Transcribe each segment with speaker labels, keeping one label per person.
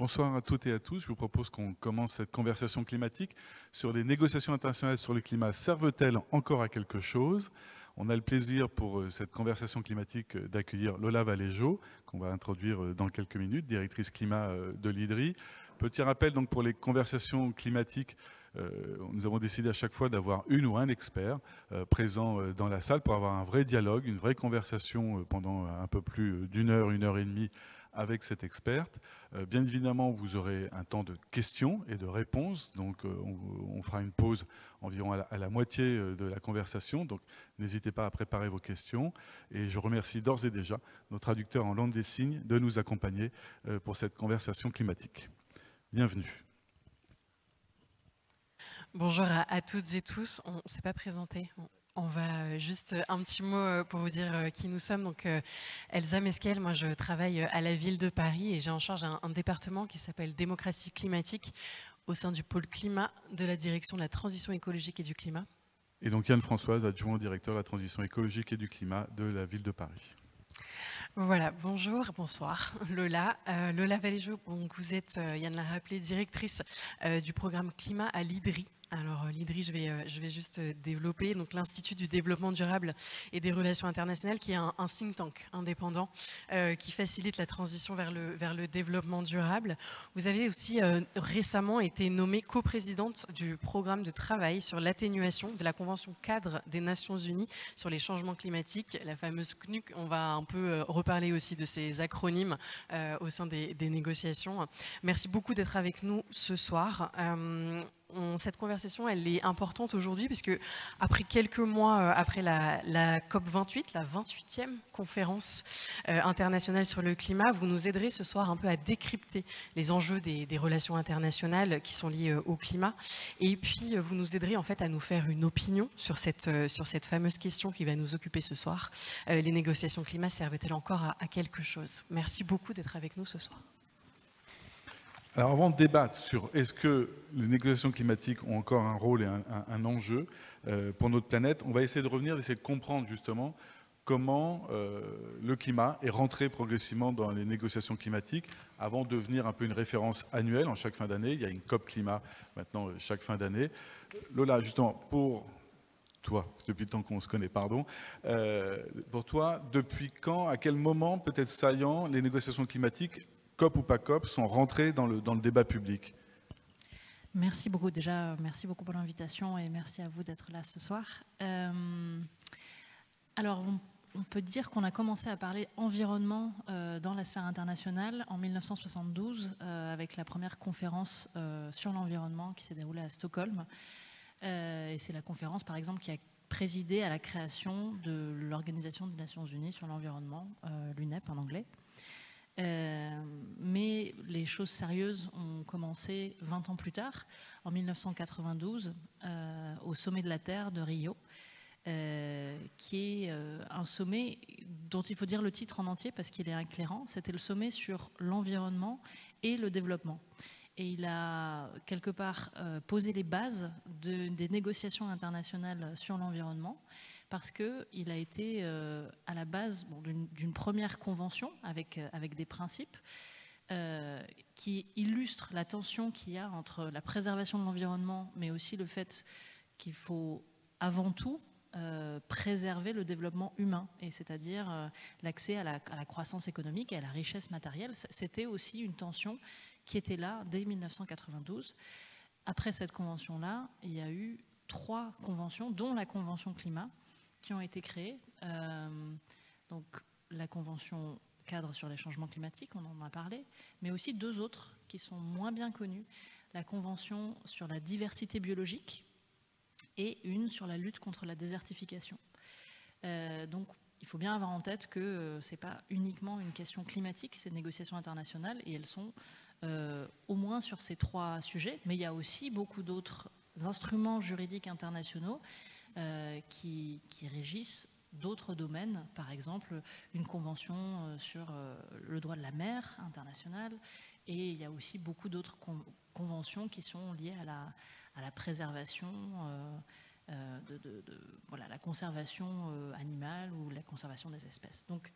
Speaker 1: Bonsoir à toutes et à tous. Je vous propose qu'on commence cette conversation climatique sur les négociations internationales sur le climat. Servent-elles encore à quelque chose? On a le plaisir pour cette conversation climatique d'accueillir Lola Valéjo, qu'on va introduire dans quelques minutes, directrice climat de l'IDRI. Petit rappel donc pour les conversations climatiques, nous avons décidé à chaque fois d'avoir une ou un expert présent dans la salle pour avoir un vrai dialogue, une vraie conversation pendant un peu plus d'une heure, une heure et demie avec cette experte. Bien évidemment, vous aurez un temps de questions et de réponses, donc on fera une pause environ à la moitié de la conversation, donc n'hésitez pas à préparer vos questions. Et je remercie d'ores et déjà nos traducteurs en langue des signes de nous accompagner pour cette conversation climatique. Bienvenue.
Speaker 2: Bonjour à toutes et tous. On ne s'est pas présenté. On va juste un petit mot pour vous dire qui nous sommes. Donc, Elsa Mesquel, moi je travaille à la ville de Paris et j'ai en charge un département qui s'appelle Démocratie climatique au sein du pôle climat de la direction de la transition écologique et du climat.
Speaker 1: Et donc Yann Françoise, adjoint au directeur de la transition écologique et du climat de la ville de Paris.
Speaker 2: Voilà, bonjour, bonsoir, Lola. Lola Valéjo, donc vous êtes, Yann l'a rappelé, directrice du programme climat à l'IDRI. Alors l'IDRI, je vais juste développer, donc l'Institut du développement durable et des relations internationales, qui est un think tank indépendant qui facilite la transition vers le développement durable. Vous avez aussi récemment été nommée coprésidente du programme de travail sur l'atténuation de la Convention cadre des Nations Unies sur les changements climatiques, la fameuse CNUC. On va un peu reparler aussi de ces acronymes au sein des négociations. Merci beaucoup d'être avec nous ce soir. Cette conversation, elle est importante aujourd'hui parce que après quelques mois après la COP28, la 28e conférence internationale sur le climat, vous nous aiderez ce soir un peu à décrypter les enjeux des relations internationales qui sont liées au climat. Et puis, vous nous aiderez en fait à nous faire une opinion sur cette fameuse question qui va nous occuper ce soir. Les négociations climat servent-elles encore à quelque chose? Merci beaucoup d'être avec nous ce soir.
Speaker 1: Alors avant de débattre sur est-ce que les négociations climatiques ont encore un rôle et un enjeu pour notre planète, on va essayer de revenir, d'essayer de comprendre justement comment le climat est rentré progressivement dans les négociations climatiques avant de devenir un peu une référence annuelle en chaque fin d'année. Il y a une COP climat maintenant chaque fin d'année. Lola, justement, pour toi, depuis le temps qu'on se connaît, pardon, pour toi, depuis quand, à quel moment, peut-être saillant, les négociations climatiques, COP ou pas COP, sont rentrées dans le débat public?
Speaker 3: Merci beaucoup déjà, merci beaucoup pour l'invitation et merci à vous d'être là ce soir. Alors, on peut dire qu'on a commencé à parler environnement dans la sphère internationale en 1972 avec la première conférence sur l'environnement qui s'est déroulée à Stockholm. Et c'est la conférence, par exemple, qui a présidé à la création de l'Organisation des Nations Unies sur l'environnement, l'UNEP en anglais. Mais les choses sérieuses ont commencé 20 ans plus tard, en 1992, au sommet de la Terre de Rio, qui est un sommet dont il faut dire le titre en entier parce qu'il est éclairant. C'était le sommet sur l'environnement et le développement. Et il a quelque part posé les bases des négociations internationales sur l'environnement, parce qu'il a été à la base d'une première convention avec des principes qui illustrent la tension qu'il y a entre la préservation de l'environnement, mais aussi le fait qu'il faut avant tout préserver le développement humain, et c'est-à-dire l'accès à la croissance économique et à la richesse matérielle. C'était aussi une tension qui était là dès 1992. Après cette convention-là, il y a eu 3 conventions, dont la Convention climat, qui ont été créées. Donc la Convention cadre sur les changements climatiques, on en a parlé, mais aussi 2 autres qui sont moins bien connues. La Convention sur la diversité biologique et une sur la lutte contre la désertification. Donc il faut bien avoir en tête que ce n'est pas uniquement une question climatique, ces négociations internationales, et elles sont au moins sur ces 3 sujets, mais il y a aussi beaucoup d'autres instruments juridiques internationaux qui régissent d'autres domaines, par exemple une convention sur le droit de la mer internationale, et il y a aussi beaucoup d'autres conventions qui sont liées à la préservation, voilà, la conservation animale ou la conservation des espèces. Donc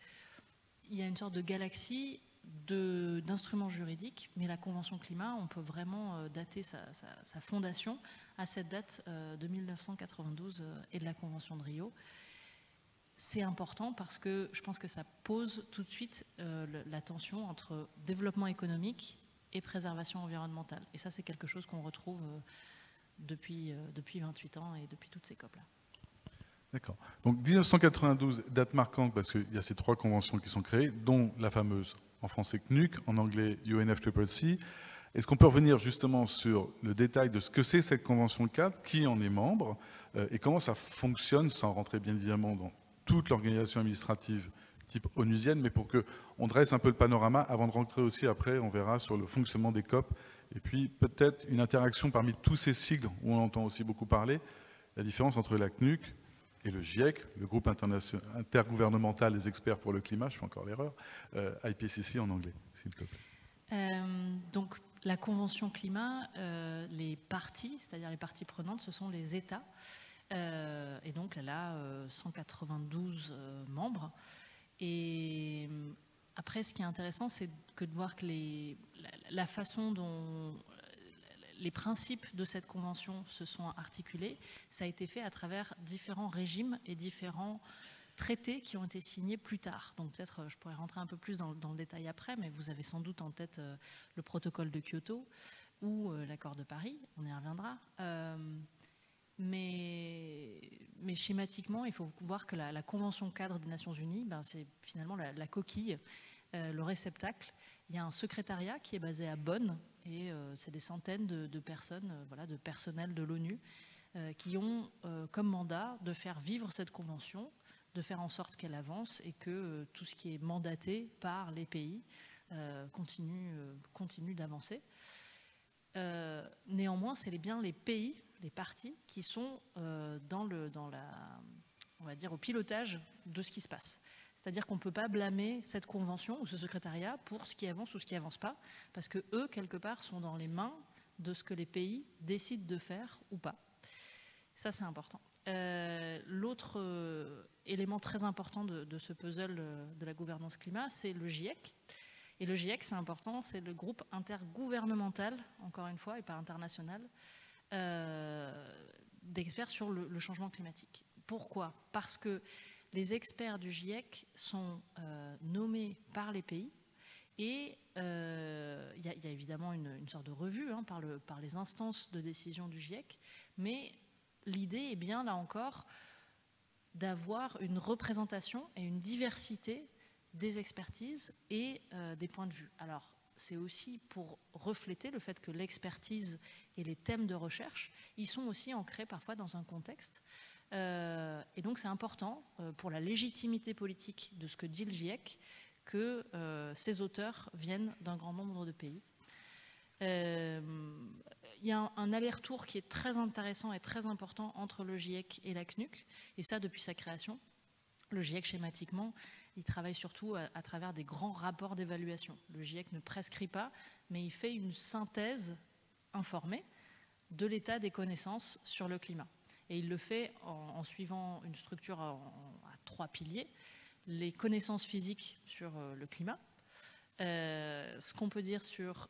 Speaker 3: il y a une sorte de galaxie d'instruments juridiques, mais la Convention climat, on peut vraiment dater sa fondation à cette date de 1992 et de la Convention de Rio. C'est important parce que je pense que ça pose tout de suite la tension entre développement économique et préservation environnementale. Et ça, c'est quelque chose qu'on retrouve depuis 28 ans et depuis toutes ces COP-là.
Speaker 1: D'accord. Donc 1992, date marquante parce qu'il y a ces 3 conventions qui sont créées, dont la fameuse, en français CNUC, en anglais UNFCCC. Est-ce qu'on peut revenir justement sur le détail de ce que c'est cette convention cadre, qui en est membre, et comment ça fonctionne, sans rentrer bien évidemment dans toute l'organisation administrative type onusienne, mais pour qu'on dresse un peu le panorama avant de rentrer aussi après, on verra, sur le fonctionnement des COP, et puis peut-être une interaction parmi tous ces sigles où on entend aussi beaucoup parler, la différence entre la CNUC et le GIEC, le groupe intergouvernemental des experts pour le climat, je fais encore l'erreur, IPCC en anglais, s'il te plaît.
Speaker 3: Donc la Convention climat, les parties, c'est-à-dire les parties prenantes, ce sont les États, et donc elle a 192 membres. Et après, ce qui est intéressant, c'est que de voir que la façon dont les principes de cette convention se sont articulés, ça a été fait à travers différents régimes et différents traités qui ont été signés plus tard. Donc peut-être je pourrais rentrer un peu plus dans le détail après, mais vous avez sans doute en tête le protocole de Kyoto ou l'accord de Paris, on y reviendra. Mais schématiquement, il faut voir que la Convention cadre des Nations Unies, c'est finalement la coquille, le réceptacle. Il y a un secrétariat qui est basé à Bonn, et c'est des centaines de personnes, de personnel de l'ONU, qui ont comme mandat de faire vivre cette convention, de faire en sorte qu'elle avance et que tout ce qui est mandaté par les pays continue d'avancer. Néanmoins, c'est bien les pays, les parties, qui sont on va dire, au pilotage de ce qui se passe. C'est-à-dire qu'on ne peut pas blâmer cette convention ou ce secrétariat pour ce qui avance ou ce qui n'avance pas, parce que eux, quelque part, sont dans les mains de ce que les pays décident de faire ou pas. Ça, c'est important. L'autre élément très important de ce puzzle de la gouvernance climat, c'est le GIEC. Et le GIEC, c'est important, c'est le groupe intergouvernemental, encore une fois, et pas international, d'experts sur le changement climatique. Pourquoi ? Parce que les experts du GIEC sont nommés par les pays et il y a évidemment une sorte de revue par les instances de décision du GIEC, mais l'idée est bien, là encore, d'avoir une représentation et une diversité des expertises et des points de vue. Alors, c'est aussi pour refléter le fait que l'expertise et les thèmes de recherche, ils sont aussi ancrés parfois dans un contexte. Et donc c'est important pour la légitimité politique de ce que dit le GIEC que ces auteurs viennent d'un grand nombre de pays. Il y a un aller-retour qui est très intéressant et très important entre le GIEC et la CNUC, et ça depuis sa création. Le GIEC, schématiquement, il travaille surtout à travers des grands rapports d'évaluation. Le GIEC ne prescrit pas, mais il fait une synthèse informée de l'état des connaissances sur le climat. Et il le fait en suivant une structure à 3 piliers. Les connaissances physiques sur le climat, ce qu'on peut dire sur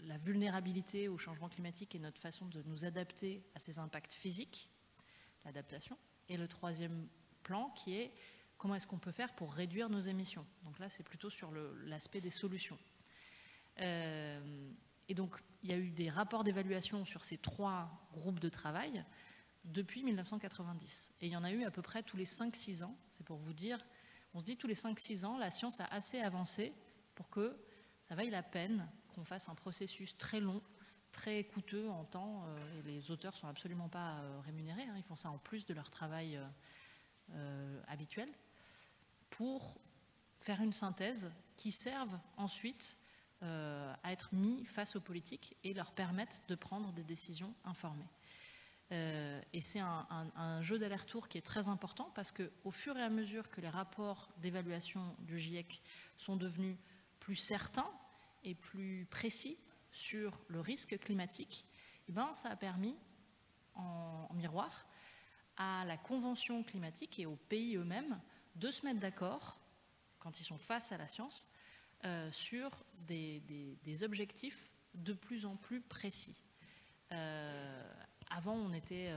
Speaker 3: la vulnérabilité au changement climatique et notre façon de nous adapter à ces impacts physiques, l'adaptation. Et le 3e plan qui est comment est-ce qu'on peut faire pour réduire nos émissions. Donc là, c'est plutôt sur l'aspect des solutions. Et donc, il y a eu des rapports d'évaluation sur ces 3 groupes de travail depuis 1990. Et il y en a eu à peu près tous les 5-6 ans. C'est pour vous dire, on se dit tous les 5-6 ans, la science a assez avancé pour que ça vaille la peine qu'on fasse un processus très long, très coûteux en temps. Et les auteurs ne sont absolument pas rémunérés, ils font ça en plus de leur travail habituel, pour faire une synthèse qui serve ensuite à être mis face aux politiques et leur permettre de prendre des décisions informées. Et c'est un jeu d'aller-retour qui est très important parce qu'au fur et à mesure que les rapports d'évaluation du GIEC sont devenus plus certains et plus précis sur le risque climatique, ça a permis en miroir à la convention climatique et aux pays eux-mêmes de se mettre d'accord, quand ils sont face à la science, sur des objectifs de plus en plus précis. Avant, on était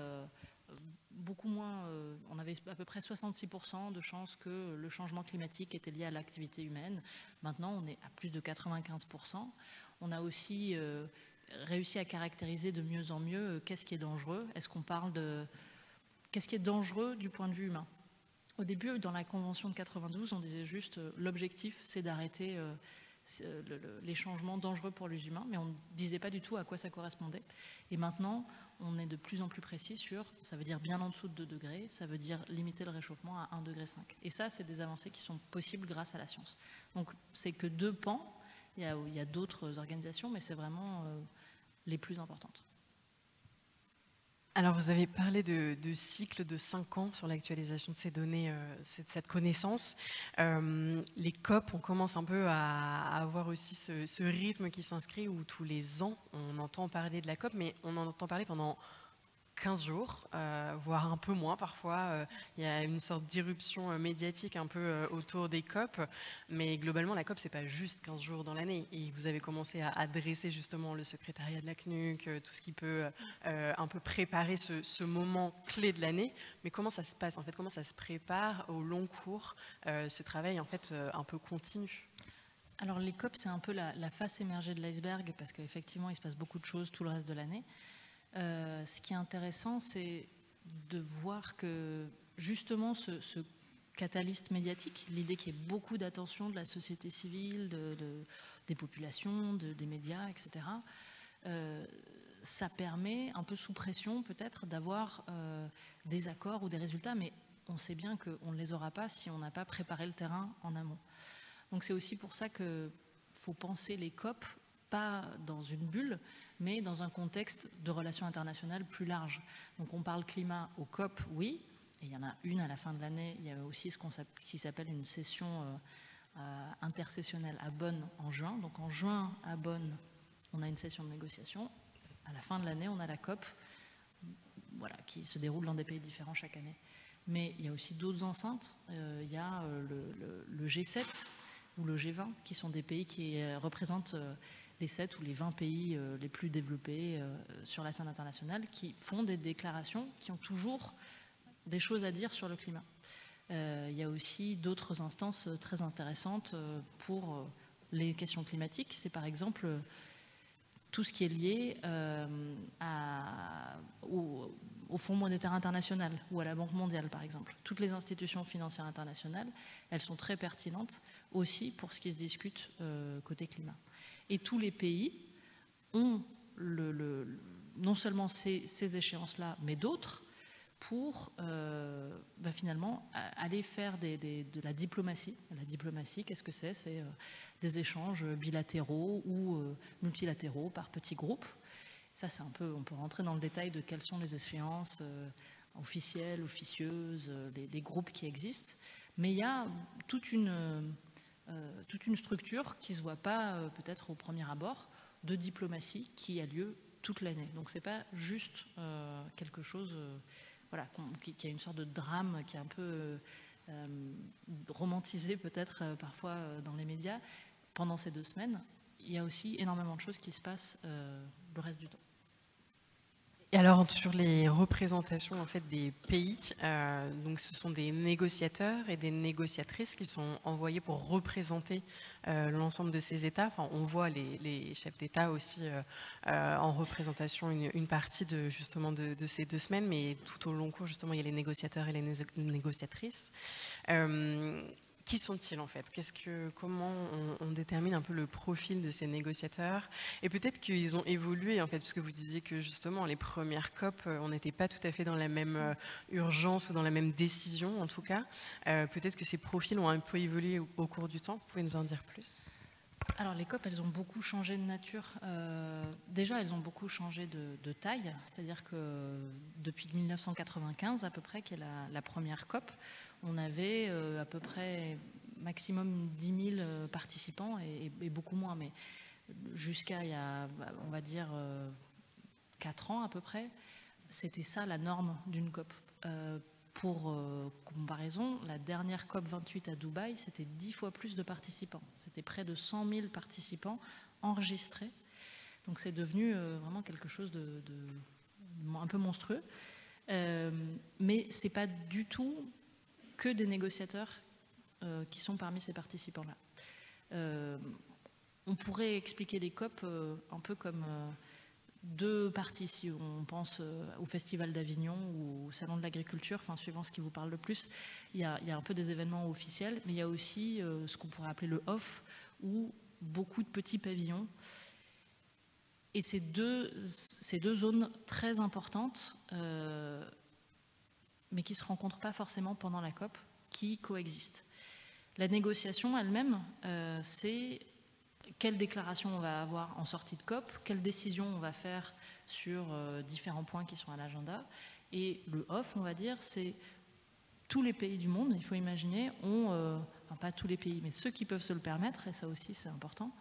Speaker 3: beaucoup moins, on avait à peu près 66% de chances que le changement climatique était lié à l'activité humaine. Maintenant, on est à plus de 95%. On a aussi réussi à caractériser de mieux en mieux qu'est-ce qui est dangereux. Est-ce qu'on parle de qu'est-ce qui est dangereux du point de vue humain? Au début, dans la Convention de 92, on disait juste l'objectif, c'est d'arrêter les changements dangereux pour les humains, mais on ne disait pas du tout à quoi ça correspondait. Et maintenant, on est de plus en plus précis sur, ça veut dire bien en dessous de 2 degrés, ça veut dire limiter le réchauffement à 1,5 degré. Et ça, c'est des avancées qui sont possibles grâce à la science. Donc, c'est que 2 pans, il y a d'autres organisations, mais c'est vraiment les plus importantes.
Speaker 2: Alors, vous avez parlé de cycle de 5 ans sur l'actualisation de ces données, cette connaissance. Les COP, on commence un peu à avoir aussi ce rythme qui s'inscrit où tous les ans, on entend parler de la COP, mais on en entend parler pendant 15 jours, voire un peu moins parfois. Il y a une sorte d'irruption médiatique un peu autour des COP, mais globalement la COP c'est pas juste 15 jours dans l'année. Et vous avez commencé à adresser justement le secrétariat de la CNUC, tout ce qui peut un peu préparer ce moment clé de l'année. Mais comment ça se passe en fait? Comment ça se prépare au long cours, ce travail en fait un peu continu?
Speaker 3: Alors les COP c'est un peu la face émergée de l'iceberg parce qu'effectivement il se passe beaucoup de choses tout le reste de l'année. Ce qui est intéressant, c'est de voir que justement ce catalyste médiatique, l'idée qu'il y ait beaucoup d'attention de la société civile, des populations, des médias, etc., ça permet, un peu sous pression peut-être, d'avoir des accords ou des résultats, mais on sait bien qu'on ne les aura pas si on n'a pas préparé le terrain en amont. Donc c'est aussi pour ça qu'il faut penser les COP pas dans une bulle, mais dans un contexte de relations internationales plus large. Donc on parle climat au COP, oui, et il y en a une à la fin de l'année. Il y a aussi ce qui s'appelle une session intersessionnelle à Bonn en juin. Donc en juin à Bonn, on a une session de négociation. À la fin de l'année, on a la COP, voilà, qui se déroule dans des pays différents chaque année. Mais il y a aussi d'autres enceintes. Il y a le G7 ou le G20, qui sont des pays qui représentent les 7 ou les 20 pays les plus développés sur la scène internationale, qui font des déclarations qui ont toujours des choses à dire sur le climat. Il y a aussi d'autres instances très intéressantes pour les questions climatiques. C'est par exemple tout ce qui est lié au Fonds monétaire international ou à la Banque mondiale, par exemple. Toutes les institutions financières internationales, elles sont très pertinentes aussi pour ce qui se discute côté climat. Et tous les pays ont non seulement ces échéances-là, mais d'autres, pour finalement aller faire de la diplomatie. La diplomatie, qu'est-ce que c'est? C'est des échanges bilatéraux ou multilatéraux par petits groupes. Ça, c'est un peu, on peut rentrer dans le détail de quelles sont les échéances officielles, officieuses, les groupes qui existent. Mais il y a toute une structure qui ne se voit pas peut-être au premier abord de diplomatie qui a lieu toute l'année. Donc ce n'est pas juste quelque chose voilà, qui a une sorte de drame qui est un peu romantisé peut-être parfois dans les médias. Pendant ces 2 semaines, il y a aussi énormément de choses qui se passent le reste du temps.
Speaker 2: Et alors sur les représentations en fait des pays, donc ce sont des négociateurs et des négociatrices qui sont envoyés pour représenter l'ensemble de ces États. Enfin, on voit les chefs d'État aussi en représentation une partie de justement de ces 2 semaines, mais tout au long cours justement il y a les négociateurs et les négociatrices. Qui sont-ils en fait? Comment on détermine un peu le profil de ces négociateurs? Et peut-être qu'ils ont évolué en fait, puisque vous disiez que justement les premières COP, on n'était pas tout à fait dans la même urgence ou dans la même décision en tout cas. Peut-être que ces profils ont un peu évolué au cours du temps. Vous pouvez nous en dire plus?
Speaker 3: Alors les COP, elles ont beaucoup changé de nature. Déjà, elles ont beaucoup changé de taille, c'est-à-dire que depuis 1995 à peu près, qui est la première COP, on avait à peu près maximum 10 000 participants et beaucoup moins, mais jusqu'à il y a, on va dire, 4 ans à peu près, c'était ça la norme d'une COP. Pour comparaison, la dernière COP28 à Dubaï, c'était 10 fois plus de participants. C'était près de 100 000 participants enregistrés. Donc c'est devenu vraiment quelque chose de un peu monstrueux. Mais ce n'est pas du tout que des négociateurs qui sont parmi ces participants-là. On pourrait expliquer les COP un peu comme deux parties, si on pense au Festival d'Avignon ou au Salon de l'Agriculture, enfin, suivant ce qui vous parle le plus. Il y a un peu des événements officiels, mais il y a aussi ce qu'on pourrait appeler le off, ou beaucoup de petits pavillons. Et ces deux zones très importantes, mais qui ne se rencontrent pas forcément pendant la COP, qui coexistent. La négociation elle-même, c'est quelle déclaration on va avoir en sortie de COP, quelles décisions on va faire sur différents points qui sont à l'agenda. Et le off, on va dire, c'est tous les pays du monde, il faut imaginer, ont, enfin pas tous les pays, mais ceux qui peuvent se le permettre, et ça aussi c'est important,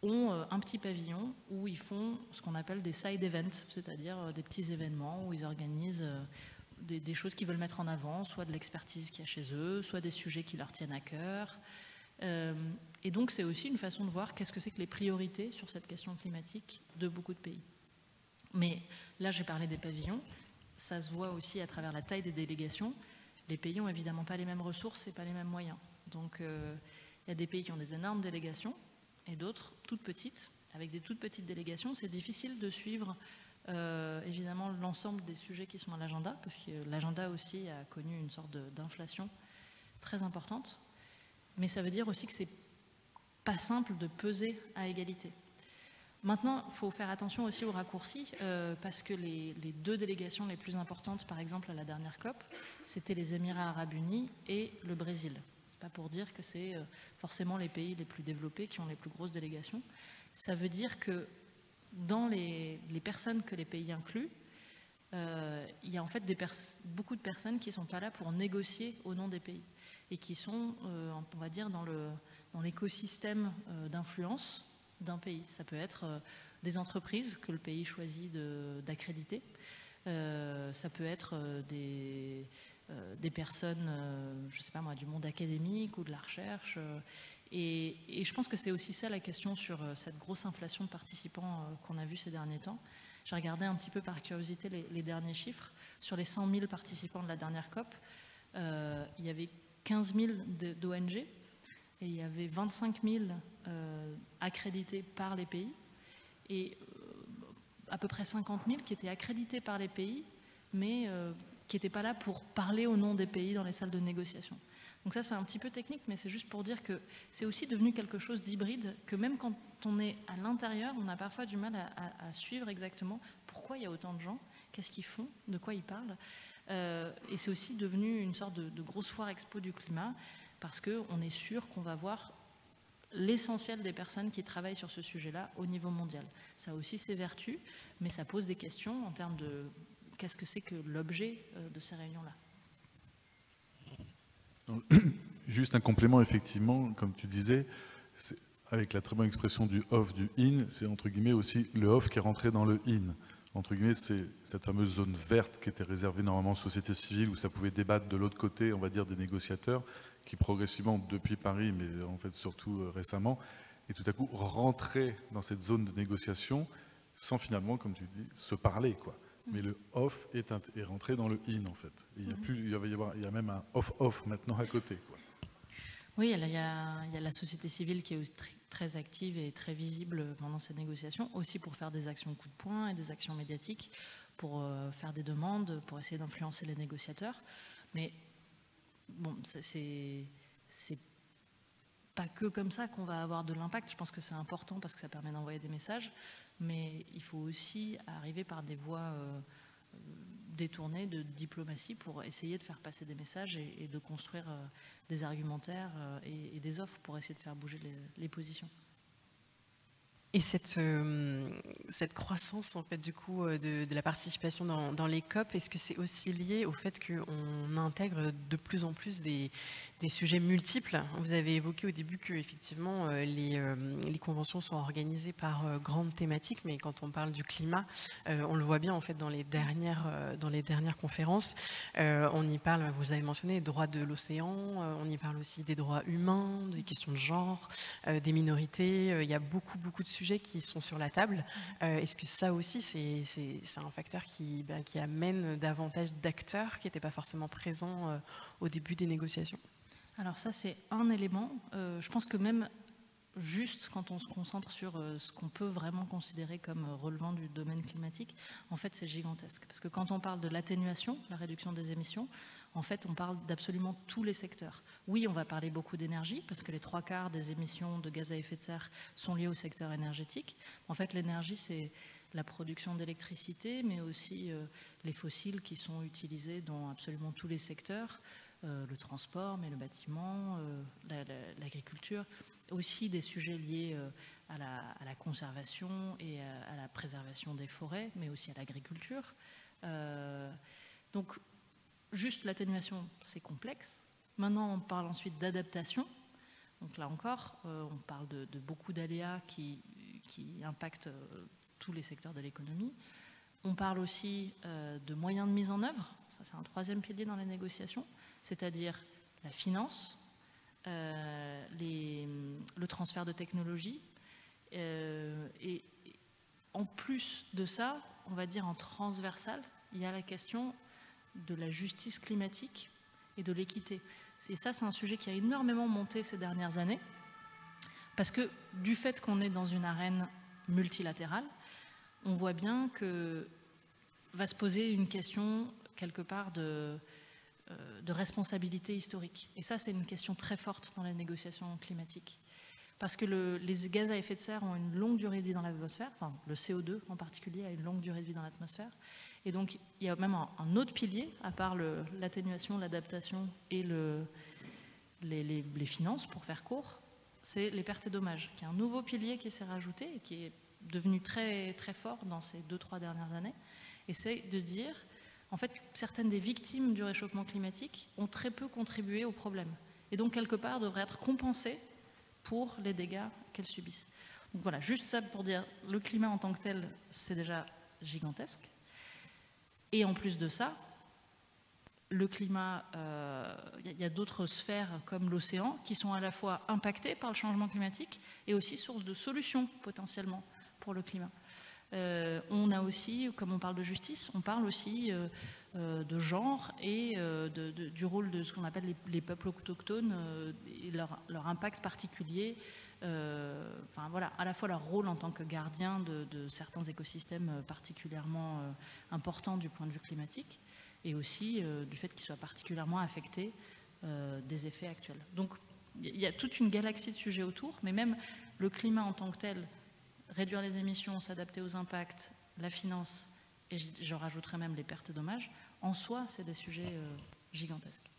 Speaker 3: ont un petit pavillon où ils font ce qu'on appelle des side events, c'est-à-dire des petits événements où ils organisent des choses qu'ils veulent mettre en avant, soit de l'expertise qu'il y a chez eux, soit des sujets qui leur tiennent à cœur. Et donc c'est aussi une façon de voir qu'est-ce que c'est que les priorités sur cette question climatique de beaucoup de pays. Mais là j'ai parlé des pavillons, ça se voit aussi à travers la taille des délégations. Les pays n'ont évidemment pas les mêmes ressources et pas les mêmes moyens. Donc il y a des pays qui ont des énormes délégations et d'autres toutes petites. Avec des toutes petites délégations, c'est difficile de suivre évidemment l'ensemble des sujets qui sont à l'agenda, parce que l'agenda aussi a connu une sorte d'inflation très importante. Mais ça veut dire aussi que c'est pas simple de peser à égalité. Maintenant, il faut faire attention aussi aux raccourcis, parce que les deux délégations les plus importantes, par exemple à la dernière COP, c'était les Émirats Arabes Unis et le Brésil. C'est pas pour dire que c'est forcément les pays les plus développés qui ont les plus grosses délégations. Ça veut dire que dans les personnes que les pays incluent, il y a en fait beaucoup de personnes qui ne sont pas là pour négocier au nom des pays et qui sont, on va dire, dans l'écosystème d'influence d'un pays. Ça peut être des entreprises que le pays choisit d'accréditer, ça peut être des personnes, je ne sais pas moi, du monde académique ou de la recherche. Et je pense que c'est aussi ça la question sur cette grosse inflation de participants qu'on a vue ces derniers temps. J'ai regardé un petit peu par curiosité les derniers chiffres. Sur les 100 000 participants de la dernière COP, il y avait 15 000 d'ONG et il y avait 25 000 accrédités par les pays et à peu près 50 000 qui étaient accrédités par les pays, mais qui n'étaient pas là pour parler au nom des pays dans les salles de négociation. Donc ça, c'est un petit peu technique, mais c'est juste pour dire que c'est aussi devenu quelque chose d'hybride, que même quand on est à l'intérieur, on a parfois du mal à suivre exactement pourquoi il y a autant de gens, qu'est-ce qu'ils font, de quoi ils parlent. Et c'est aussi devenu une sorte de grosse foire expo du climat, parce qu'on est sûr qu'on va voir l'essentiel des personnes qui travaillent sur ce sujet-là au niveau mondial. Ça a aussi ses vertus, mais ça pose des questions en termes de qu'est-ce que c'est que l'objet de ces réunions-là.
Speaker 1: Juste un complément, effectivement, comme tu disais, avec la très bonne expression du off, du in, c'est entre guillemets aussi le off qui est rentré dans le in. Entre guillemets, c'est cette fameuse zone verte qui était réservée normalement aux sociétés civiles, où ça pouvait débattre de l'autre côté, on va dire, des négociateurs, qui progressivement, depuis Paris, mais en fait surtout récemment, et tout à coup rentrer dans cette zone de négociation sans finalement, comme tu dis, se parler, quoi. Mais le off est rentré dans le in, en fait. Et il y a même un off-off maintenant à côté, quoi.
Speaker 3: Oui, il y a la société civile qui est très active et très visible pendant ces négociations, aussi pour faire des actions coup de poing et des actions médiatiques, pour faire des demandes, pour essayer d'influencer les négociateurs. Mais bon, c'est pas que comme ça qu'on va avoir de l'impact. Je pense que c'est important parce que ça permet d'envoyer des messages, mais il faut aussi arriver par des voies détournées de diplomatie pour essayer de faire passer des messages et de construire des argumentaires et des offres pour essayer de faire bouger les positions.
Speaker 2: Et cette croissance, en fait, du coup, de la participation dans les COP, est-ce que c'est aussi lié au fait qu'on intègre de plus en plus des des sujets multiples. Vous avez évoqué au début que effectivement les conventions sont organisées par grandes thématiques, mais quand on parle du climat, on le voit bien en fait dans les dernières conférences. On y parle, vous avez mentionné, des droits de l'océan, on y parle aussi des droits humains, des questions de genre, des minorités. Il y a beaucoup de sujets qui sont sur la table. Est-ce que ça aussi, c'est un facteur qui amène davantage d'acteurs qui n'étaient pas forcément présents au début des négociations?
Speaker 3: Alors ça, c'est un élément. Je pense que même juste quand on se concentre sur ce qu'on peut vraiment considérer comme relevant du domaine climatique, en fait, c'est gigantesque. Parce que quand on parle de l'atténuation, la réduction des émissions, en fait, on parle d'absolument tous les secteurs. Oui, on va parler beaucoup d'énergie, parce que les 3/4 des émissions de gaz à effet de serre sont liées au secteur énergétique. En fait, l'énergie, c'est la production d'électricité, mais aussi les fossiles qui sont utilisés dans absolument tous les secteurs, le transport, mais le bâtiment, l'agriculture, aussi des sujets liés à la conservation et à la préservation des forêts, mais aussi à l'agriculture. Donc, juste l'atténuation, c'est complexe. Maintenant, on parle ensuite d'adaptation. Donc là encore, on parle de beaucoup d'aléas qui impactent tous les secteurs de l'économie. On parle aussi de moyens de mise en œuvre. Ça, c'est un troisième pilier dans les négociations, c'est-à-dire la finance, le transfert de technologies. Et en plus de ça, on va dire en transversal, il y a la question de la justice climatique et de l'équité. Et ça, c'est un sujet qui a énormément monté ces dernières années, parce que du fait qu'on est dans une arène multilatérale, on voit bien que va se poser une question quelque part de responsabilité historique. Et ça, c'est une question très forte dans les négociations climatiques. Parce que les gaz à effet de serre ont une longue durée de vie dans l'atmosphère, enfin le CO2 en particulier a une longue durée de vie dans l'atmosphère. Et donc, il y a même un autre pilier, à part l'atténuation, l'adaptation et les finances, pour faire court, c'est les pertes et dommages, qui est un nouveau pilier qui s'est rajouté et qui est devenu très, très fort dans ces 2-3 dernières années. Et c'est de dire, en fait, certaines des victimes du réchauffement climatique ont très peu contribué au problème. Et donc, quelque part, devraient être compensées pour les dégâts qu'elles subissent. Donc voilà, juste ça pour dire, le climat en tant que tel, c'est déjà gigantesque. Et en plus de ça, le climat, y a d'autres sphères comme l'océan qui sont à la fois impactées par le changement climatique et aussi source de solutions potentiellement pour le climat. On a aussi, comme on parle de justice, on parle aussi de genre et du rôle de ce qu'on appelle les peuples autochtones et leur impact particulier. Enfin, voilà, à la fois leur rôle en tant que gardien de certains écosystèmes particulièrement importants du point de vue climatique et aussi du fait qu'ils soient particulièrement affectés des effets actuels. Donc il y a toute une galaxie de sujets autour, mais même le climat en tant que tel, réduire les émissions, s'adapter aux impacts, la finance, et je rajouterais même les pertes et dommages, en soi, c'est des sujets gigantesques.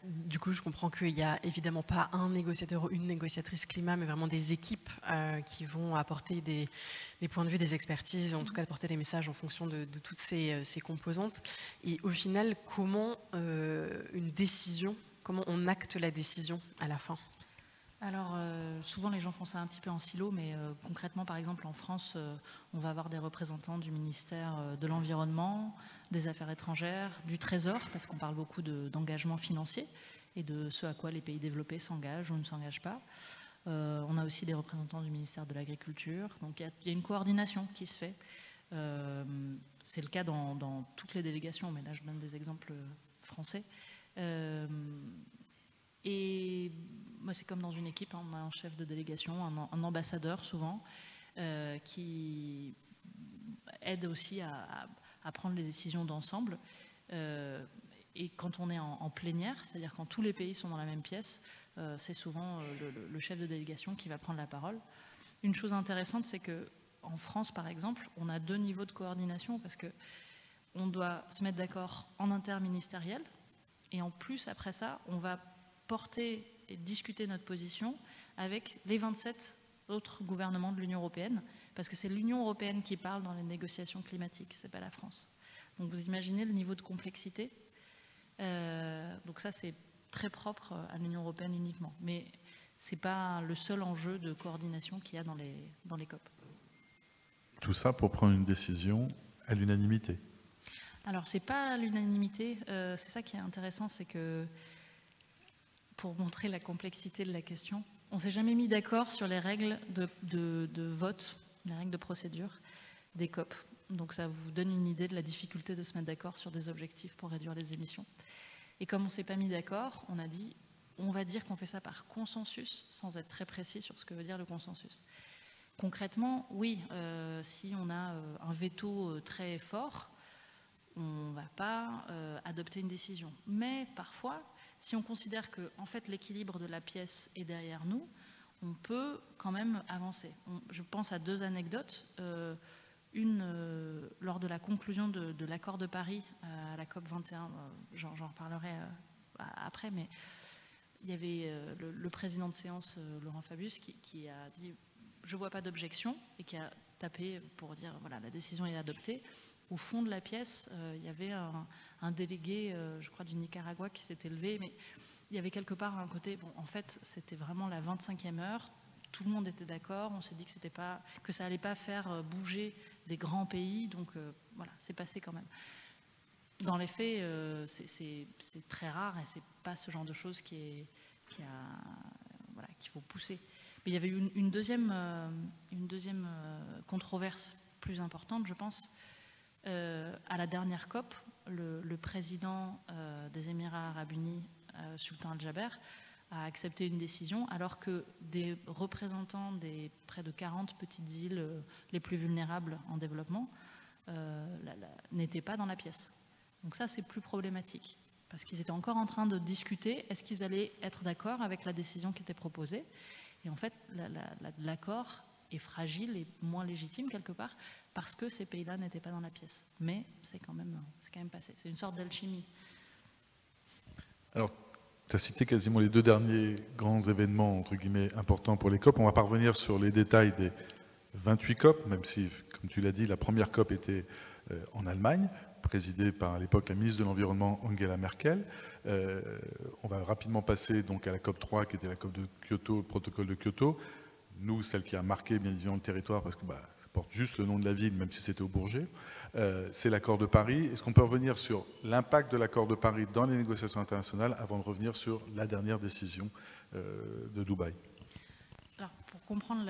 Speaker 2: Du coup, je comprends qu'il n'y a évidemment pas un négociateur ou une négociatrice climat, mais vraiment des équipes qui vont apporter des points de vue, des expertises, en tout cas apporter des messages en fonction de toutes ces composantes. Et au final, comment comment on acte la décision à la fin?
Speaker 3: Alors, souvent les gens font ça un petit peu en silo, mais concrètement, par exemple, en France, on va avoir des représentants du ministère de l'Environnement, des Affaires étrangères, du Trésor, parce qu'on parle beaucoup d'engagement financier et de ce à quoi les pays développés s'engagent ou ne s'engagent pas. On a aussi des représentants du ministère de l'Agriculture. Donc, il y a une coordination qui se fait. C'est le cas dans toutes les délégations, mais là, je donne des exemples français. Et moi, c'est comme dans une équipe, hein, on a un chef de délégation, un ambassadeur souvent, qui aide aussi à prendre les décisions d'ensemble. Et quand on est en plénière, c'est-à-dire quand tous les pays sont dans la même pièce, c'est souvent le chef de délégation qui va prendre la parole. Une chose intéressante, c'est qu'en France, par exemple, on a 2 niveaux de coordination parce qu'on doit se mettre d'accord en interministériel. Et en plus, après ça, on va porter et discuter notre position avec les 27 autres gouvernements de l'Union européenne, parce que c'est l'Union européenne qui parle dans les négociations climatiques, c'est pas la France. Donc vous imaginez le niveau de complexité. Donc ça, c'est très propre à l'Union européenne uniquement. Mais ce n'est pas le seul enjeu de coordination qu'il y a dans les COP.
Speaker 1: Tout ça pour prendre une décision à l'unanimité.
Speaker 3: Alors, ce n'est pas à l'unanimité. C'est ça qui est intéressant, c'est que, pour montrer la complexité de la question, on ne s'est jamais mis d'accord sur les règles de vote, les règles de procédure des COP. Donc ça vous donne une idée de la difficulté de se mettre d'accord sur des objectifs pour réduire les émissions. Et comme on ne s'est pas mis d'accord, on a dit, on va dire qu'on fait ça par consensus, sans être très précis sur ce que veut dire le consensus. Concrètement, oui, si on a un veto très fort, on ne va pas adopter une décision. Mais parfois, si on considère que en fait, l'équilibre de la pièce est derrière nous, on peut quand même avancer. Je pense à 2 anecdotes. Une, lors de la conclusion de l'accord de Paris à la COP 21, j'en reparlerai après, mais il y avait le président de séance, Laurent Fabius, qui a dit « je ne vois pas d'objection » et qui a tapé pour dire « voilà, la décision est adoptée ». Au fond de la pièce, il y avait un délégué, je crois, du Nicaragua qui s'était levé, mais il y avait quelque part un côté, bon, en fait, c'était vraiment la 25e heure, tout le monde était d'accord, on s'est dit que ça n'allait pas faire bouger des grands pays, donc voilà, c'est passé quand même. Dans les faits, c'est très rare et c'est pas ce genre de choses qu'il faut pousser. Mais il y avait une deuxième controverse plus importante, je pense. À la dernière COP, le président des Émirats arabes unis, Sultan Al-Jaber, a accepté une décision alors que des représentants des près de 40 petites îles les plus vulnérables en développement n'étaient pas dans la pièce. Donc ça, c'est plus problématique parce qu'ils étaient encore en train de discuter est-ce qu'ils allaient être d'accord avec la décision qui était proposée. Et en fait, l'accord est fragile et moins légitime quelque part parce que ces pays-là n'étaient pas dans la pièce. Mais c'est quand même passé. C'est une sorte d'alchimie.
Speaker 1: Alors, tu as cité quasiment les 2 derniers grands événements, entre guillemets, importants pour les COP. On va pas revenir sur les détails des 28 COP, même si, comme tu l'as dit, la première COP était en Allemagne, présidée par, à l'époque, la ministre de l'Environnement, Angela Merkel. On va rapidement passer donc à la COP 3, qui était la COP de Kyoto, le protocole de Kyoto. Nous, celle qui a marqué, bien évidemment, le territoire, parce que ça porte juste le nom de la ville, même si c'était au Bourget, c'est l'accord de Paris. Est-ce qu'on peut revenir sur l'impact de l'accord de Paris dans les négociations internationales avant de revenir sur la dernière décision de Dubaï?
Speaker 3: Alors, pour comprendre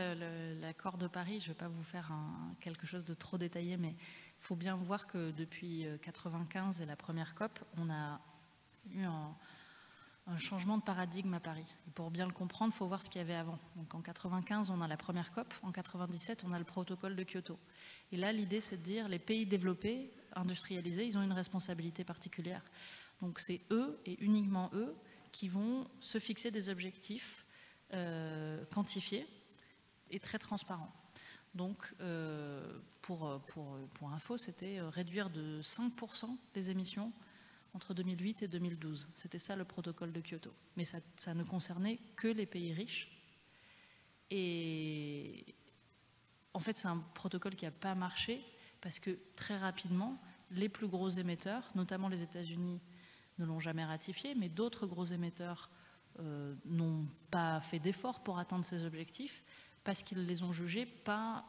Speaker 3: l'accord de Paris, je ne vais pas vous faire quelque chose de trop détaillé, mais il faut bien voir que depuis 1995 et la première COP, on a eu un changement de paradigme à Paris. Et pour bien le comprendre, il faut voir ce qu'il y avait avant. Donc en 1995, on a la première COP. En 1997, on a le protocole de Kyoto. Et là, l'idée, c'est de dire les pays développés, industrialisés, ils ont une responsabilité particulière. Donc c'est eux, et uniquement eux, qui vont se fixer des objectifs quantifiés et très transparents. Donc, pour info, c'était réduire de 5% les émissions entre 2008 et 2012. C'était ça le protocole de Kyoto. Mais ça ne concernait que les pays riches. Et en fait, c'est un protocole qui n'a pas marché parce que très rapidement, les plus gros émetteurs, notamment les États-Unis, ne l'ont jamais ratifié, mais d'autres gros émetteurs n'ont pas fait d'efforts pour atteindre ces objectifs parce qu'ils les ont jugés pas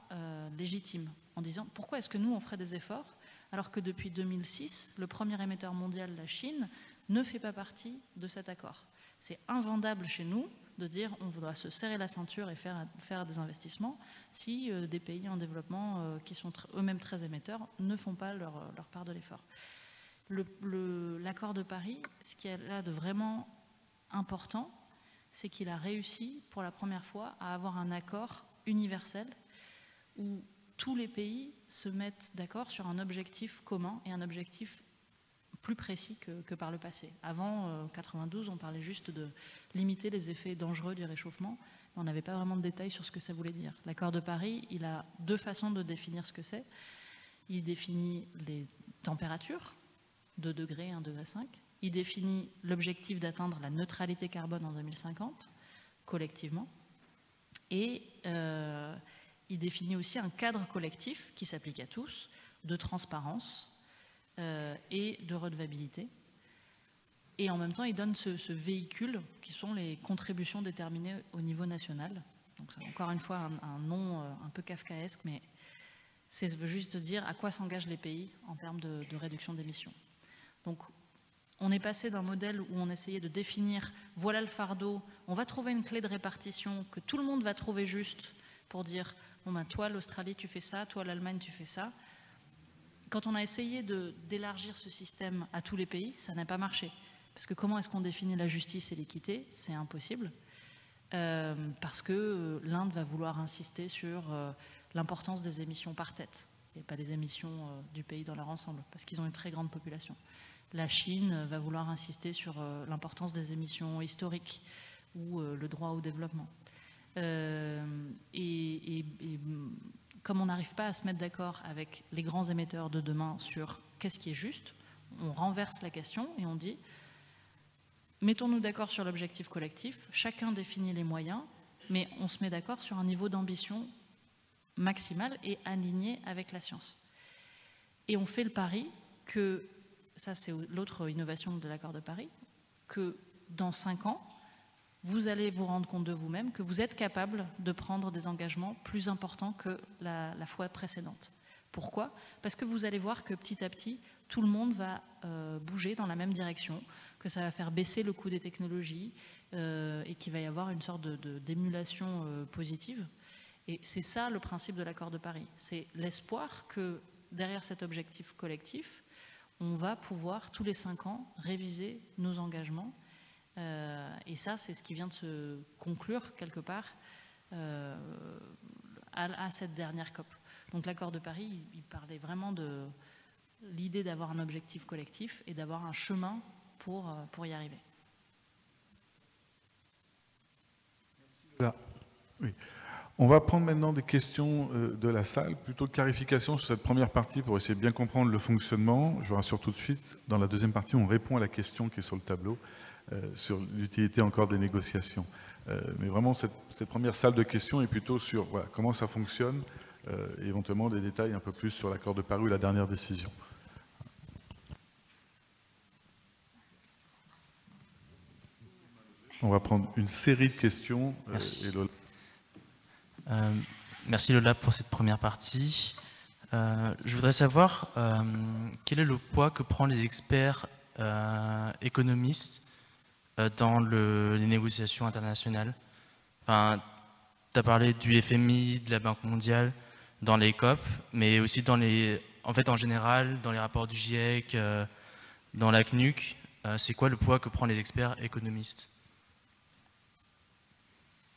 Speaker 3: légitimes, en disant pourquoi est-ce que nous on ferait des efforts alors que depuis 2006, le premier émetteur mondial, la Chine, ne fait pas partie de cet accord. C'est invendable chez nous de dire on doit se serrer la ceinture et faire des investissements si des pays en développement qui sont eux-mêmes très émetteurs ne font pas leur part de l'effort. L'accord de Paris, ce qu'il y a là de vraiment important, c'est qu'il a réussi pour la première fois à avoir un accord universel où tous les pays se mettent d'accord sur un objectif commun et un objectif plus précis que par le passé. Avant 92, on parlait juste de limiter les effets dangereux du réchauffement, mais on n'avait pas vraiment de détails sur ce que ça voulait dire. L'accord de Paris, il a 2 façons de définir ce que c'est. Il définit les températures, 2 degrés, 1,5 degré. Il définit l'objectif d'atteindre la neutralité carbone en 2050, collectivement. Et il définit aussi un cadre collectif qui s'applique à tous, de transparence et de redevabilité. Et en même temps, il donne ce véhicule qui sont les contributions déterminées au niveau national. Donc c'est encore une fois un nom un peu kafkaesque, mais ça veut juste dire à quoi s'engagent les pays en termes de réduction d'émissions. Donc on est passé d'un modèle où on essayait de définir, voilà le fardeau, on va trouver une clé de répartition que tout le monde va trouver juste pour dire, bon ben toi l'Australie tu fais ça, toi l'Allemagne tu fais ça. Quand on a essayé d'élargir ce système à tous les pays, ça n'a pas marché. Parce que comment est-ce qu'on définit la justice et l'équité? C'est impossible. Parce que l'Inde va vouloir insister sur l'importance des émissions par tête et pas des émissions du pays dans leur ensemble, parce qu'ils ont une très grande population. La Chine va vouloir insister sur l'importance des émissions historiques ou le droit au développement. Et comme on n'arrive pas à se mettre d'accord avec les grands émetteurs de demain sur qu'est-ce qui est juste, on renverse la question et on dit mettons-nous d'accord sur l'objectif collectif, chacun définit les moyens, mais on se met d'accord sur un niveau d'ambition maximal et aligné avec la science. Et on fait le pari que, ça c'est l'autre innovation de l'accord de Paris, que dans 5 ans, vous allez vous rendre compte de vous-même que vous êtes capable de prendre des engagements plus importants que la fois précédente. Pourquoi? Parce que vous allez voir que petit à petit, tout le monde va bouger dans la même direction, que ça va faire baisser le coût des technologies et qu'il va y avoir une sorte d'émulation positive. Et c'est ça le principe de l'accord de Paris. C'est l'espoir que derrière cet objectif collectif, on va pouvoir tous les 5 ans réviser nos engagements. Et ça, c'est ce qui vient de se conclure quelque part à cette dernière COP. Donc l'accord de Paris, il parlait vraiment de l'idée d'avoir un objectif collectif et d'avoir un chemin pour y arriver.
Speaker 1: Là. Oui. On va prendre maintenant des questions de la salle, plutôt de clarification sur cette première partie pour essayer de bien comprendre le fonctionnement. Je vous rassure tout de suite, dans la deuxième partie, on répond à la question qui est sur le tableau, sur l'utilité encore des négociations. Mais vraiment, cette première salle de questions est plutôt sur voilà, comment ça fonctionne, et éventuellement des détails un peu plus sur l'accord de Paris ou la dernière décision. On va prendre une série de questions.
Speaker 4: Merci.
Speaker 1: Et Lola.
Speaker 4: Merci Lola pour cette première partie. Je voudrais savoir quel est le poids que prennent les experts économistes dans les négociations internationales. Enfin, tu as parlé du FMI, de la Banque mondiale, dans les COP, mais aussi dans en général, dans les rapports du GIEC, dans la CNUC. C'est quoi le poids que prennent les experts économistes?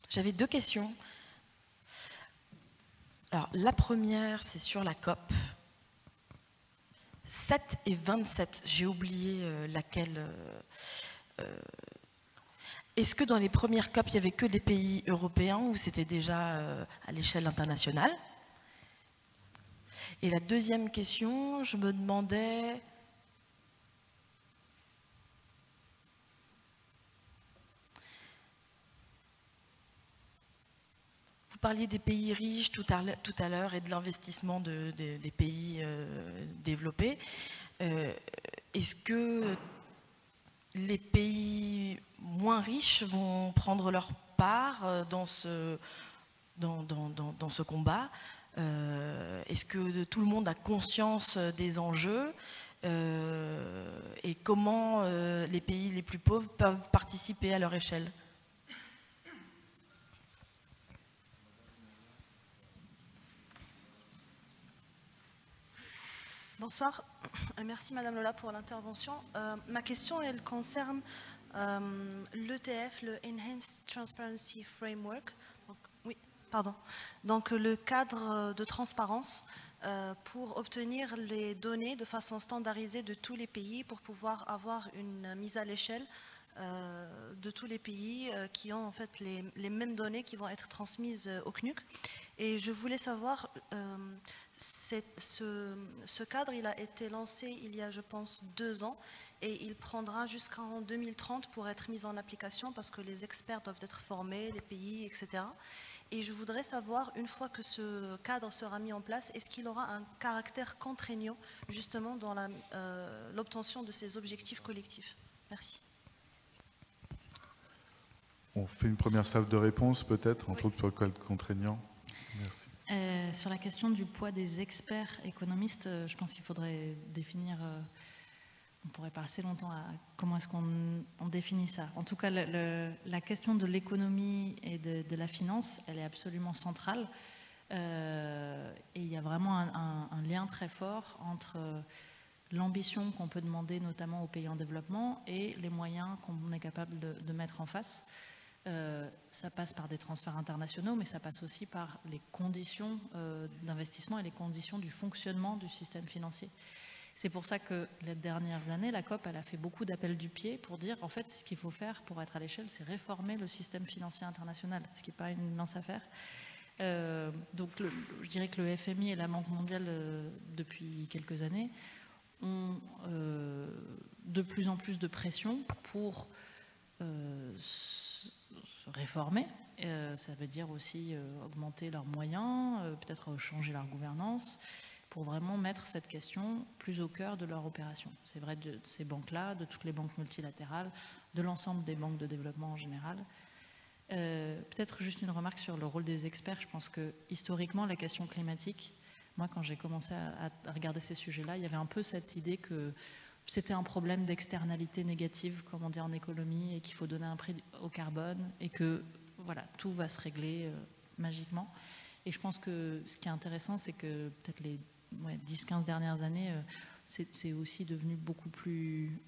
Speaker 5: J'avais 2 questions. Alors, la première, c'est sur la COP. 7 et 27, j'ai oublié laquelle. Est-ce que dans les premières COP, il n'y avait que des pays européens ou c'était déjà à l'échelle internationale? Et la deuxième question, je me demandais... Vous parliez des pays riches tout à l'heure et de l'investissement des pays développés. Est-ce que les pays moins riches vont prendre leur part dans ce combat? Est-ce que tout le monde a conscience des enjeux? Et comment les pays les plus pauvres peuvent participer à leur échelle?
Speaker 6: Bonsoir, merci Madame Lola pour l'intervention. Ma question, elle concerne l'ETF, le Enhanced Transparency Framework. Donc le cadre de transparence pour obtenir les données de façon standardisée de tous les pays pour pouvoir avoir une mise à l'échelle de tous les pays qui ont en fait les mêmes données qui vont être transmises au CNUC. Et je voulais savoir, ce cadre, il a été lancé il y a, je pense, 2 ans et il prendra jusqu'en 2030 pour être mis en application parce que les experts doivent être formés, les pays, etc. Et je voudrais savoir, une fois que ce cadre sera mis en place, est-ce qu'il aura un caractère contraignant justement dans l'obtention de ces objectifs collectifs? Merci.
Speaker 1: On fait une première salve de réponse peut-être, entre autres pour le code contraignant. Merci.
Speaker 3: Sur la question du poids des experts économistes, je pense qu'il faudrait définir, on pourrait passer longtemps à comment est-ce qu'on définit ça. En tout cas, la question de l'économie et de la finance, elle est absolument centrale. Et il y a vraiment un lien très fort entre l'ambition qu'on peut demander notamment aux pays en développement et les moyens qu'on est capable de mettre en face. Ça passe par des transferts internationaux, mais ça passe aussi par les conditions d'investissement et les conditions du fonctionnement du système financier. C'est pour ça que les dernières années, la COP, elle a fait beaucoup d'appels du pied pour dire, en fait, ce qu'il faut faire pour être à l'échelle, c'est réformer le système financier international, ce qui n'est pas une mince affaire. Donc, je dirais que le FMI et la Banque mondiale, depuis quelques années, ont de plus en plus de pression pour réformer, ça veut dire aussi augmenter leurs moyens, peut-être changer leur gouvernance, pour vraiment mettre cette question plus au cœur de leur opération. C'est vrai de ces banques-là, de toutes les banques multilatérales, de l'ensemble des banques de développement en général. Peut-être juste une remarque sur le rôle des experts. Je pense que historiquement, la question climatique, moi quand j'ai commencé à regarder ces sujets-là, il y avait un peu cette idée que c'était un problème d'externalité négative, comme on dit en économie, et qu'il faut donner un prix au carbone, et que voilà, tout va se régler magiquement. Et je pense que ce qui est intéressant, c'est que peut-être les 10-15 dernières années, c'est aussi devenu beaucoup plus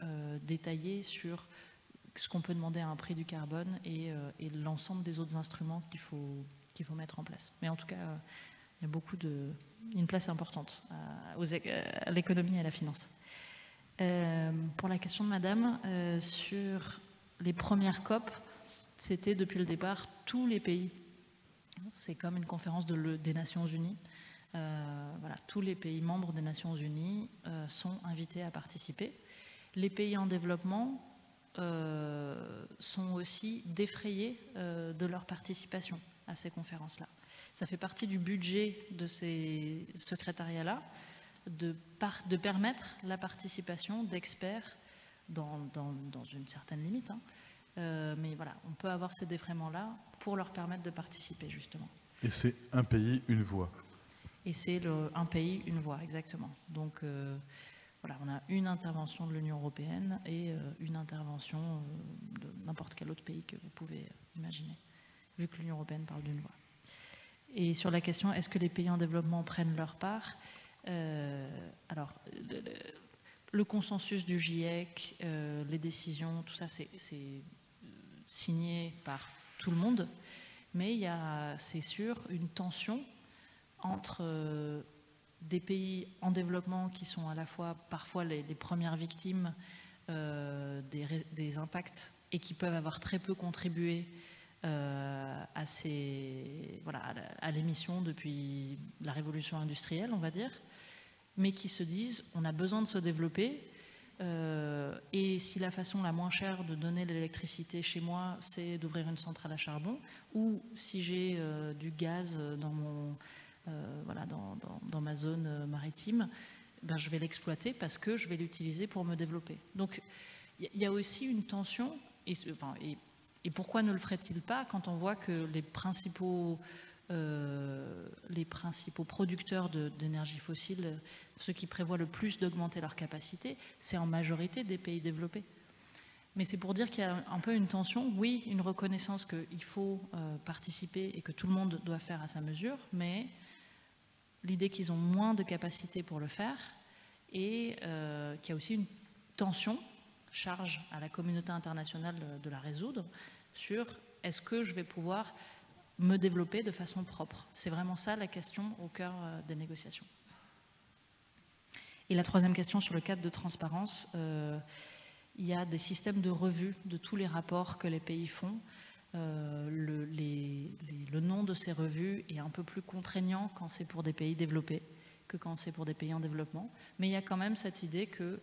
Speaker 3: détaillé sur ce qu'on peut demander à un prix du carbone et l'ensemble des autres instruments qu'il faut mettre en place. Mais en tout cas, il y a une place importante à l'économie et à la finance. Pour la question de madame, sur les premières COP, c'était depuis le départ tous les pays. C'est comme une conférence des Nations Unies. Voilà, tous les pays membres des Nations Unies sont invités à participer. Les pays en développement sont aussi défrayés de leur participation à ces conférences-là. Ça fait partie du budget de ces secrétariats-là, de permettre la participation d'experts dans une certaine limite. Mais voilà, on peut avoir ces défraiements-là pour leur permettre de participer, justement.
Speaker 1: Et c'est un pays, une voix.
Speaker 3: Et c'est un pays, une voix, exactement. Donc, voilà, on a une intervention de l'Union européenne et une intervention de n'importe quel autre pays que vous pouvez imaginer, vu que l'Union européenne parle d'une voix. Et sur la question, est-ce que les pays en développement prennent leur part ? Alors, le consensus du GIEC, les décisions, tout ça, c'est signé par tout le monde, mais il y a, c'est sûr, une tension entre des pays en développement qui sont à la fois parfois les premières victimes des impacts et qui peuvent avoir très peu contribué à l'émission depuis la révolution industrielle, on va dire, mais qui se disent on a besoin de se développer et si la façon la moins chère de donner de l'électricité chez moi c'est d'ouvrir une centrale à charbon, ou si j'ai du gaz dans ma zone maritime, ben, je vais l'exploiter parce que je vais l'utiliser pour me développer. Donc il y a aussi une tension et pourquoi ne le ferait-il pas quand on voit que les principaux producteurs d'énergie fossile, ceux qui prévoient le plus d'augmenter leur capacité, c'est en majorité des pays développés. Mais c'est pour dire qu'il y a un peu une tension, oui, une reconnaissance qu'il faut participer et que tout le monde doit faire à sa mesure, mais l'idée qu'ils ont moins de capacité pour le faire et qu'il y a aussi une tension, charge à la communauté internationale de la résoudre sur est-ce que je vais pouvoir me développer de façon propre. C'est vraiment ça la question au cœur des négociations. Et la troisième question sur le cadre de transparence, il y a des systèmes de revue de tous les rapports que les pays font. Le nom de ces revues est un peu plus contraignant quand c'est pour des pays développés que quand c'est pour des pays en développement. Mais il y a quand même cette idée que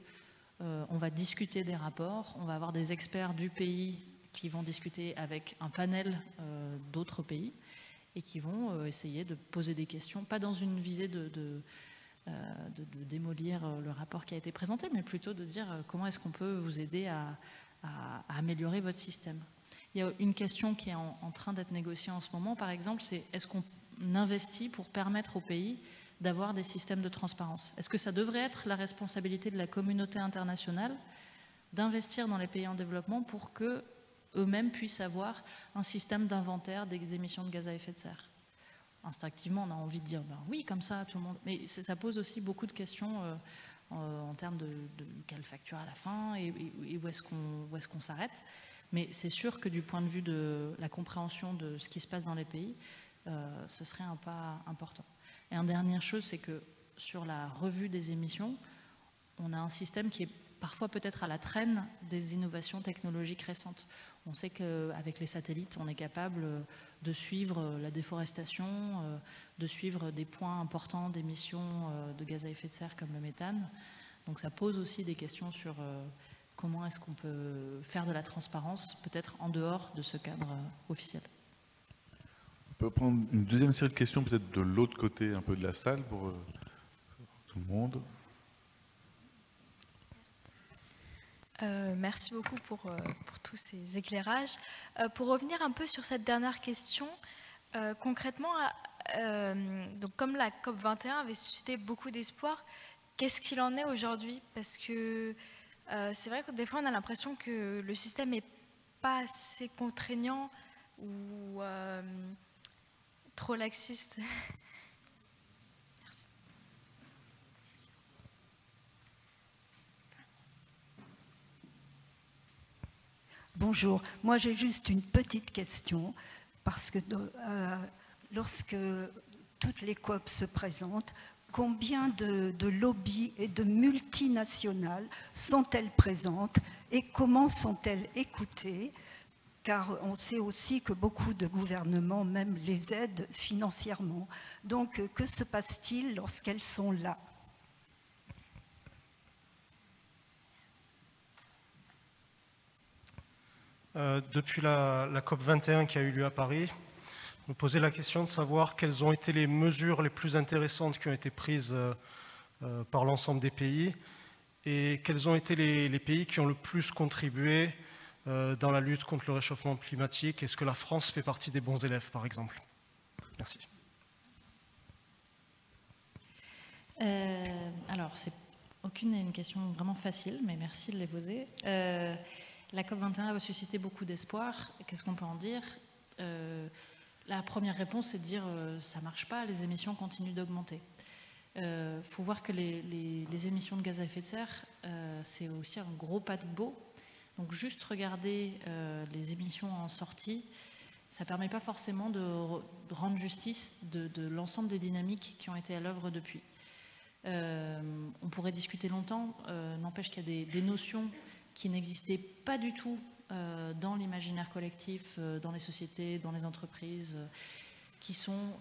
Speaker 3: on va discuter des rapports, on va avoir des experts du pays qui vont discuter avec un panel d'autres pays et qui vont essayer de poser des questions, pas dans une visée de démolir le rapport qui a été présenté, mais plutôt de dire comment est-ce qu'on peut vous aider à améliorer votre système. Il y a une question qui est en train d'être négociée en ce moment, par exemple, c'est est-ce qu'on investit pour permettre aux pays d'avoir des systèmes de transparence? Est-ce que ça devrait être la responsabilité de la communauté internationale d'investir dans les pays en développement pour que eux-mêmes puissent avoir un système d'inventaire des émissions de gaz à effet de serre? Instinctivement, on a envie de dire ben oui, comme ça, tout le monde. Mais ça pose aussi beaucoup de questions en termes de quelle facture à la fin et où est-ce qu'on s'arrête. Mais c'est sûr que du point de vue de la compréhension de ce qui se passe dans les pays, ce serait un pas important. Et une dernière chose, c'est que sur la revue des émissions, on a un système qui est parfois peut-être à la traîne des innovations technologiques récentes. On sait qu'avec les satellites, on est capable de suivre la déforestation, de suivre des points importants d'émissions de gaz à effet de serre comme le méthane. Donc ça pose aussi des questions sur comment est-ce qu'on peut faire de la transparence, peut-être en dehors de ce cadre officiel.
Speaker 1: On peut prendre une deuxième série de questions, peut-être de l'autre côté un peu de la salle, pour tout le monde.
Speaker 7: Merci beaucoup pour tous ces éclairages. Pour revenir un peu sur cette dernière question, concrètement, donc comme la COP21 avait suscité beaucoup d'espoir, qu'est-ce qu'il en est aujourd'hui? Parce que c'est vrai que des fois on a l'impression que le système n'est pas assez contraignant ou trop laxiste. Merci.
Speaker 8: Bonjour, moi j'ai juste une petite question, parce que lorsque toutes les COP se présentent, combien de lobbies et de multinationales sont-elles présentes et comment sont-elles écoutées? Car on sait aussi que beaucoup de gouvernements même les aident financièrement. Donc que se passe-t-il lorsqu'elles sont là?
Speaker 9: Depuis la COP21 qui a eu lieu à Paris, me posait la question de savoir quelles ont été les mesures les plus intéressantes qui ont été prises par l'ensemble des pays et quels ont été les pays qui ont le plus contribué dans la lutte contre le réchauffement climatique. Est-ce que la France fait partie des bons élèves, par exemple? Merci.
Speaker 3: Alors, c'est une question vraiment facile, mais merci de les poser. La COP21 a suscité beaucoup d'espoir. Qu'est-ce qu'on peut en dire? La première réponse, c'est de dire ça ne marche pas, les émissions continuent d'augmenter. Il faut voir que les émissions de gaz à effet de serre, c'est aussi un gros paquebot. Donc juste regarder les émissions en sortie, ça ne permet pas forcément de rendre justice de l'ensemble des dynamiques qui ont été à l'œuvre depuis. On pourrait discuter longtemps, n'empêche qu'il y a des notions qui n'existaient pas du tout dans l'imaginaire collectif, dans les sociétés, dans les entreprises, qui sont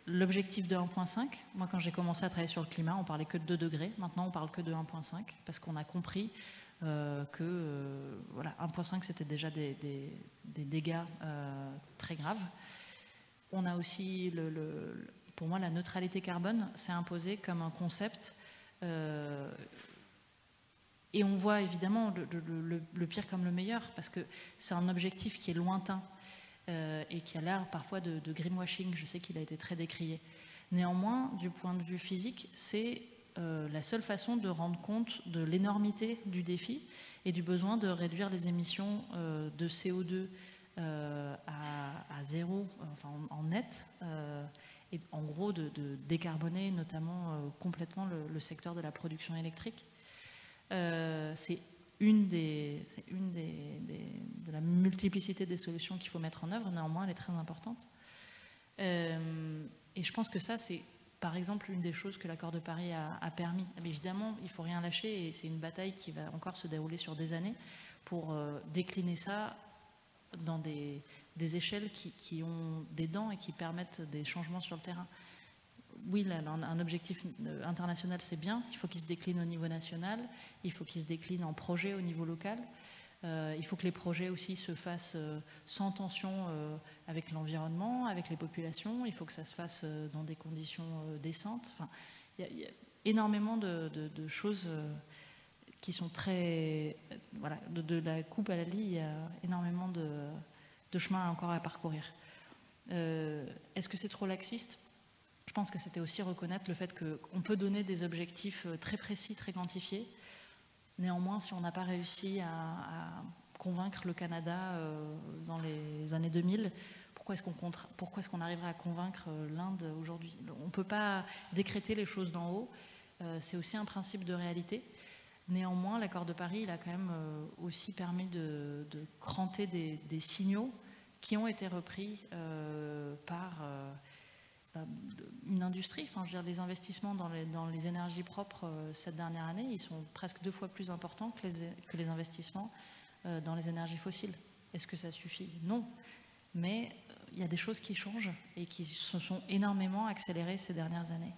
Speaker 3: l'objectif de 1,5. Moi, quand j'ai commencé à travailler sur le climat, on parlait que de 2 degrés. Maintenant, on parle que de 1,5 parce qu'on a compris que voilà, 1,5 c'était déjà des dégâts très graves. On a aussi, pour moi, la neutralité carbone s'est imposée comme un concept. Et on voit évidemment le pire comme le meilleur, parce que c'est un objectif qui est lointain et qui a l'air parfois de greenwashing. Je sais qu'il a été très décrié. Néanmoins, du point de vue physique, c'est la seule façon de rendre compte de l'énormité du défi et du besoin de réduire les émissions de CO2 à zéro, enfin en net, et en gros de décarboner notamment complètement le secteur de la production électrique. C'est une de la multiplicité des solutions qu'il faut mettre en œuvre. Néanmoins, elle est très importante. Et je pense que ça, c'est par exemple une des choses que l'accord de Paris a permis. Mais évidemment, il ne faut rien lâcher et c'est une bataille qui va encore se dérouler sur des années pour décliner ça dans des échelles qui ont des dents et qui permettent des changements sur le terrain. Oui, un objectif international, c'est bien. Il faut qu'il se décline au niveau national. Il faut qu'il se décline en projet au niveau local. Il faut que les projets aussi se fassent sans tension avec l'environnement, avec les populations. Il faut que ça se fasse dans des conditions décentes. Enfin, il y a énormément de choses qui sont très... Voilà, de la coupe à la lie, il y a énormément de chemin encore à parcourir. Est-ce que c'est trop laxiste? Je pense que c'était aussi reconnaître le fait qu'on peut donner des objectifs très précis, très quantifiés. Néanmoins, si on n'a pas réussi à convaincre le Canada dans les années 2000, pourquoi est-ce qu'on arriverait à convaincre l'Inde aujourd'hui? On ne peut pas décréter les choses d'en haut. C'est aussi un principe de réalité. Néanmoins, l'accord de Paris, il a quand même aussi permis de cranter des signaux qui ont été repris par une industrie. Enfin, je veux dire, les investissements dans les énergies propres cette dernière année, ils sont presque 2 fois plus importants que les investissements dans les énergies fossiles. Est-ce que ça suffit? Non. Mais il y a des choses qui changent et qui se sont énormément accélérées ces dernières années.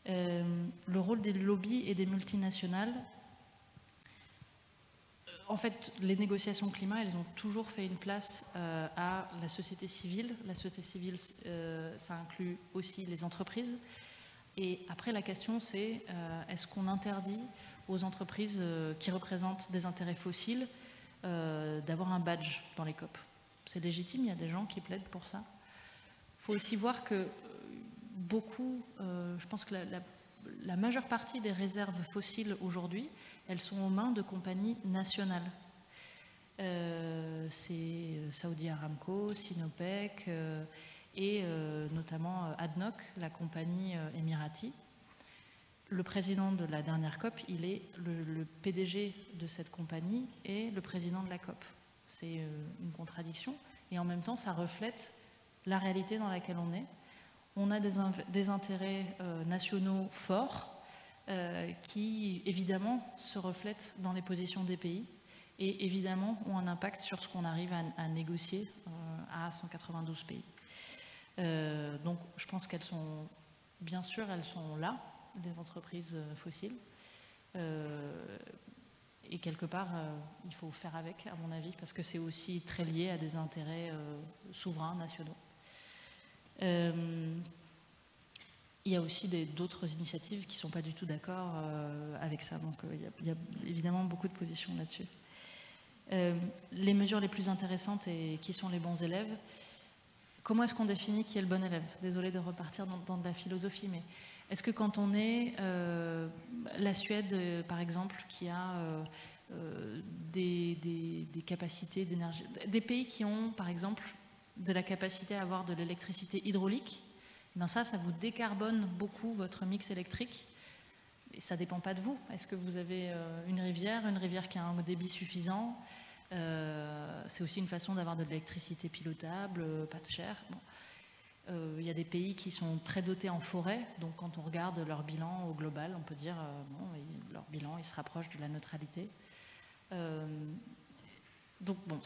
Speaker 3: Le rôle des lobbies et des multinationales, en fait, les négociations climat, elles ont toujours fait une place à la société civile. La société civile, ça inclut aussi les entreprises. Et après, la question, c'est est-ce qu'on interdit aux entreprises qui représentent des intérêts fossiles d'avoir un badge dans les COP? C'est légitime, il y a des gens qui plaident pour ça. Il faut aussi voir que je pense que la majeure partie des réserves fossiles aujourd'hui, elles sont aux mains de compagnies nationales. C'est Saudi Aramco, Sinopec et notamment ADNOC, la compagnie émirati. Le président de la dernière COP, il est le PDG de cette compagnie et le président de la COP. C'est une contradiction et en même temps, ça reflète la réalité dans laquelle on est. On a des intérêts nationaux forts qui, évidemment, se reflètent dans les positions des pays et, évidemment, ont un impact sur ce qu'on arrive à négocier à 192 pays. Donc, je pense qu'elles sont, bien sûr, elles sont là, les entreprises fossiles. Et quelque part, il faut faire avec, à mon avis, parce que c'est aussi très lié à des intérêts souverains, nationaux. Il y a aussi d'autres initiatives qui ne sont pas du tout d'accord avec ça, donc il y a évidemment beaucoup de positions là-dessus. Les mesures les plus intéressantes et qui sont les bons élèves, comment est-ce qu'on définit qui est le bon élève? Désolée de repartir dans de la philosophie, mais est-ce que quand on est la Suède, par exemple, qui a des capacités d'énergie, des pays qui ont, par exemple, de la capacité à avoir de l'électricité hydraulique, ben ça vous décarbone beaucoup votre mix électrique. Et ça ne dépend pas de vous. Est-ce que vous avez une rivière qui a un débit suffisant? C'est aussi une façon d'avoir de l'électricité pilotable, pas de cher. Bon. Il y a des pays qui sont très dotés en forêt, donc quand on regarde leur bilan au global, on peut dire bon, leur bilan il se rapproche de la neutralité. Donc bon,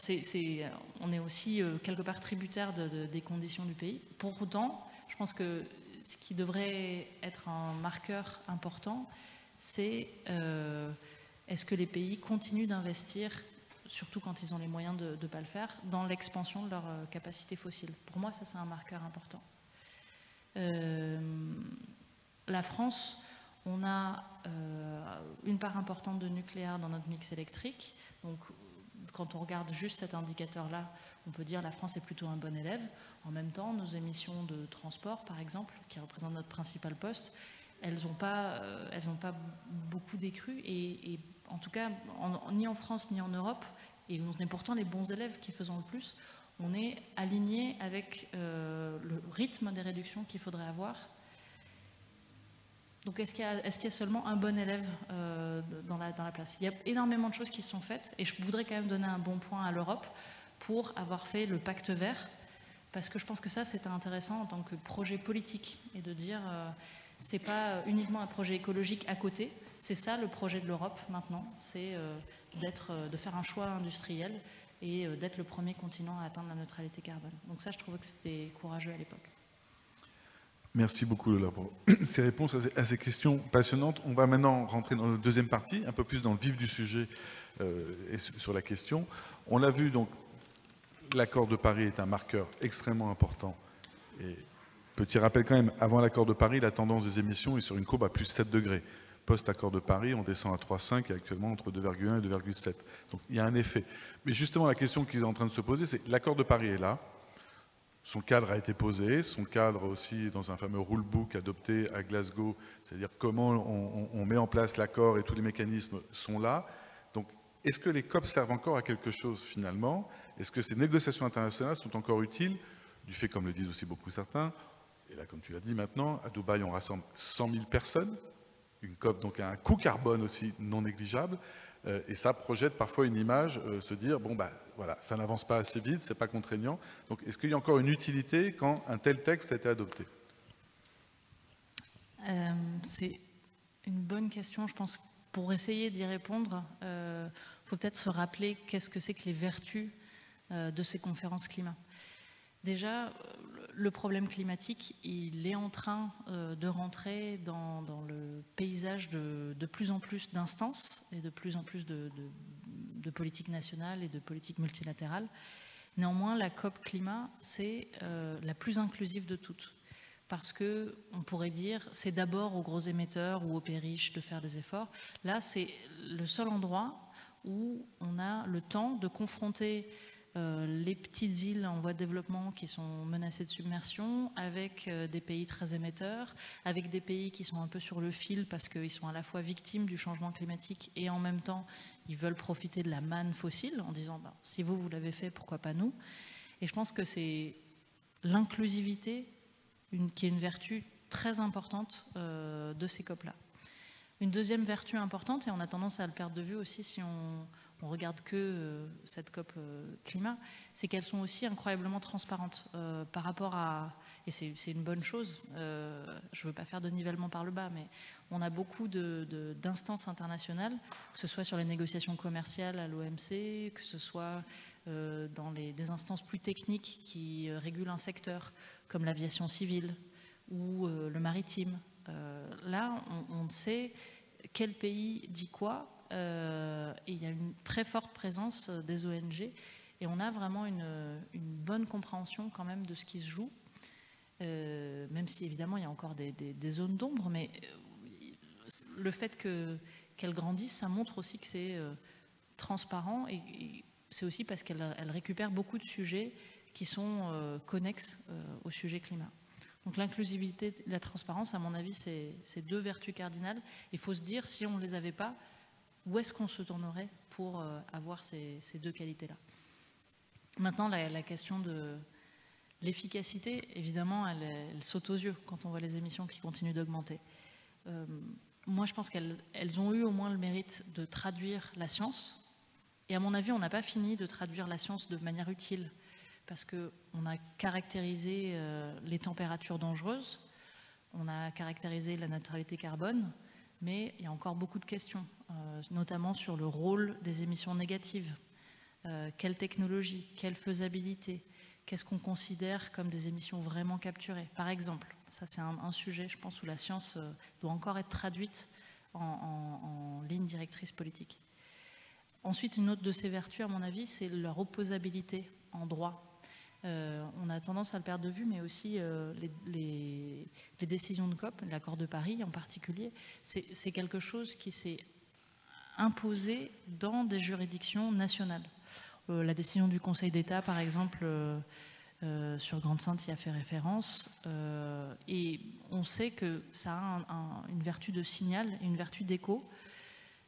Speaker 3: on est aussi quelque part tributaire des conditions du pays. Pour autant, je pense que ce qui devrait être un marqueur important, c'est est-ce que les pays continuent d'investir, surtout quand ils ont les moyens de ne pas le faire, dans l'expansion de leur capacité fossile. Pour moi, ça c'est un marqueur important. La France, on a une part importante de nucléaire dans notre mix électrique, donc quand on regarde juste cet indicateur-là, on peut dire que la France est plutôt un bon élève. En même temps, nos émissions de transport, par exemple, qui représentent notre principal poste, elles n'ont pas beaucoup décru. Et en tout cas, ni en France ni en Europe, et on est pourtant les bons élèves qui faisons le plus, on est aligné avec le rythme des réductions qu'il faudrait avoir. Donc est-ce qu'il y a seulement un bon élève dans la place? Il y a énormément de choses qui sont faites et je voudrais quand même donner un bon point à l'Europe pour avoir fait le pacte vert, parce que je pense que ça c'était intéressant en tant que projet politique et de dire c'est pas uniquement un projet écologique à côté, c'est ça le projet de l'Europe maintenant, c'est de faire un choix industriel et d'être le premier continent à atteindre la neutralité carbone. Donc ça je trouvais que c'était courageux à l'époque.
Speaker 1: Merci beaucoup Lola pour ces réponses à ces questions passionnantes. On va maintenant rentrer dans notre deuxième partie, un peu plus dans le vif du sujet et sur la question. On l'a vu, donc, l'accord de Paris est un marqueur extrêmement important. Et petit rappel quand même, avant l'accord de Paris, la tendance des émissions est sur une courbe à plus 7 degrés. post-accord de Paris, on descend à 3,5 et actuellement entre 2,1 et 2,7. Donc il y a un effet. Mais justement, la question qu'ils sont en train de se poser, c'est l'accord de Paris est là, son cadre a été posé, son cadre aussi dans un fameux rulebook adopté à Glasgow, c'est-à-dire comment on met en place l'accord et tous les mécanismes sont là. Donc est-ce que les COP servent encore à quelque chose finalement? Est-ce que ces négociations internationales sont encore utiles, du fait, comme le disent aussi beaucoup certains, et là comme tu l'as dit maintenant, à Dubaï on rassemble 100 000 personnes, une COP donc a un coût carbone aussi non négligeable, et ça projette parfois une image, se dire, bon bah voilà, ça n'avance pas assez vite, c'est pas contraignant. Donc est-ce qu'il y a encore une utilité quand un tel texte a été adopté?
Speaker 3: C'est une bonne question, je pense. Pour essayer d'y répondre, faut peut-être se rappeler qu'est-ce que c'est que les vertus de ces conférences climat. Déjà, le problème climatique, il est en train de rentrer dans le paysage de plus en plus d'instances et de plus en plus de politiques nationales et de politiques multilatérales. Néanmoins, la COP climat, c'est la plus inclusive de toutes. Parce qu'on pourrait dire, c'est d'abord aux gros émetteurs ou aux pays riches de faire des efforts. Là, c'est le seul endroit où on a le temps de confronter les petites îles en voie de développement qui sont menacées de submersion, avec des pays très émetteurs, avec des pays qui sont un peu sur le fil parce qu'ils sont à la fois victimes du changement climatique et en même temps ils veulent profiter de la manne fossile en disant bah, si vous l'avez fait, pourquoi pas nous? Et je pense que c'est l'inclusivité qui est une vertu très importante de ces COP-là. Une deuxième vertu importante, et on a tendance à le perdre de vue aussi si on regarde que cette COP climat, c'est qu'elles sont aussi incroyablement transparentes par rapport à, et c'est une bonne chose, je ne veux pas faire de nivellement par le bas, mais on a beaucoup d'instances internationales, que ce soit sur les négociations commerciales à l'OMC, que ce soit dans des instances plus techniques qui régulent un secteur, comme l'aviation civile ou le maritime. Là, on sait quel pays dit quoi, et il y a une très forte présence des ONG, et on a vraiment une bonne compréhension quand même de ce qui se joue, même si évidemment il y a encore des zones d'ombre, mais le fait qu'elles grandissent, ça montre aussi que c'est transparent, et c'est aussi parce qu'elles récupèrent beaucoup de sujets qui sont connexes au sujet climat. Donc l'inclusivité et la transparence, à mon avis, c'est deux vertus cardinales. Il faut se dire, si on ne les avait pas, où est-ce qu'on se tournerait pour avoir ces deux qualités-là? Maintenant, la question de l'efficacité, évidemment, elle saute aux yeux quand on voit les émissions qui continuent d'augmenter. Moi, je pense qu'elles ont eu au moins le mérite de traduire la science. Et à mon avis, on n'a pas fini de traduire la science de manière utile, parce qu'on a caractérisé les températures dangereuses, on a caractérisé la neutralité carbone, mais il y a encore beaucoup de questions, notamment sur le rôle des émissions négatives. Quelle technologie, quelle faisabilité, qu'est-ce qu'on considère comme des émissions vraiment capturées? Par exemple, ça c'est un sujet, je pense, où la science doit encore être traduite en ligne directrice politique. Ensuite, une autre de ces vertus, à mon avis, c'est leur opposabilité en droit. On a tendance à le perdre de vue, mais aussi les décisions de COP, l'accord de Paris en particulier, c'est quelque chose qui s'est imposé dans des juridictions nationales. La décision du Conseil d'État, par exemple, sur Grande-Synthe y a fait référence, et on sait que ça a une vertu de signal, une vertu d'écho,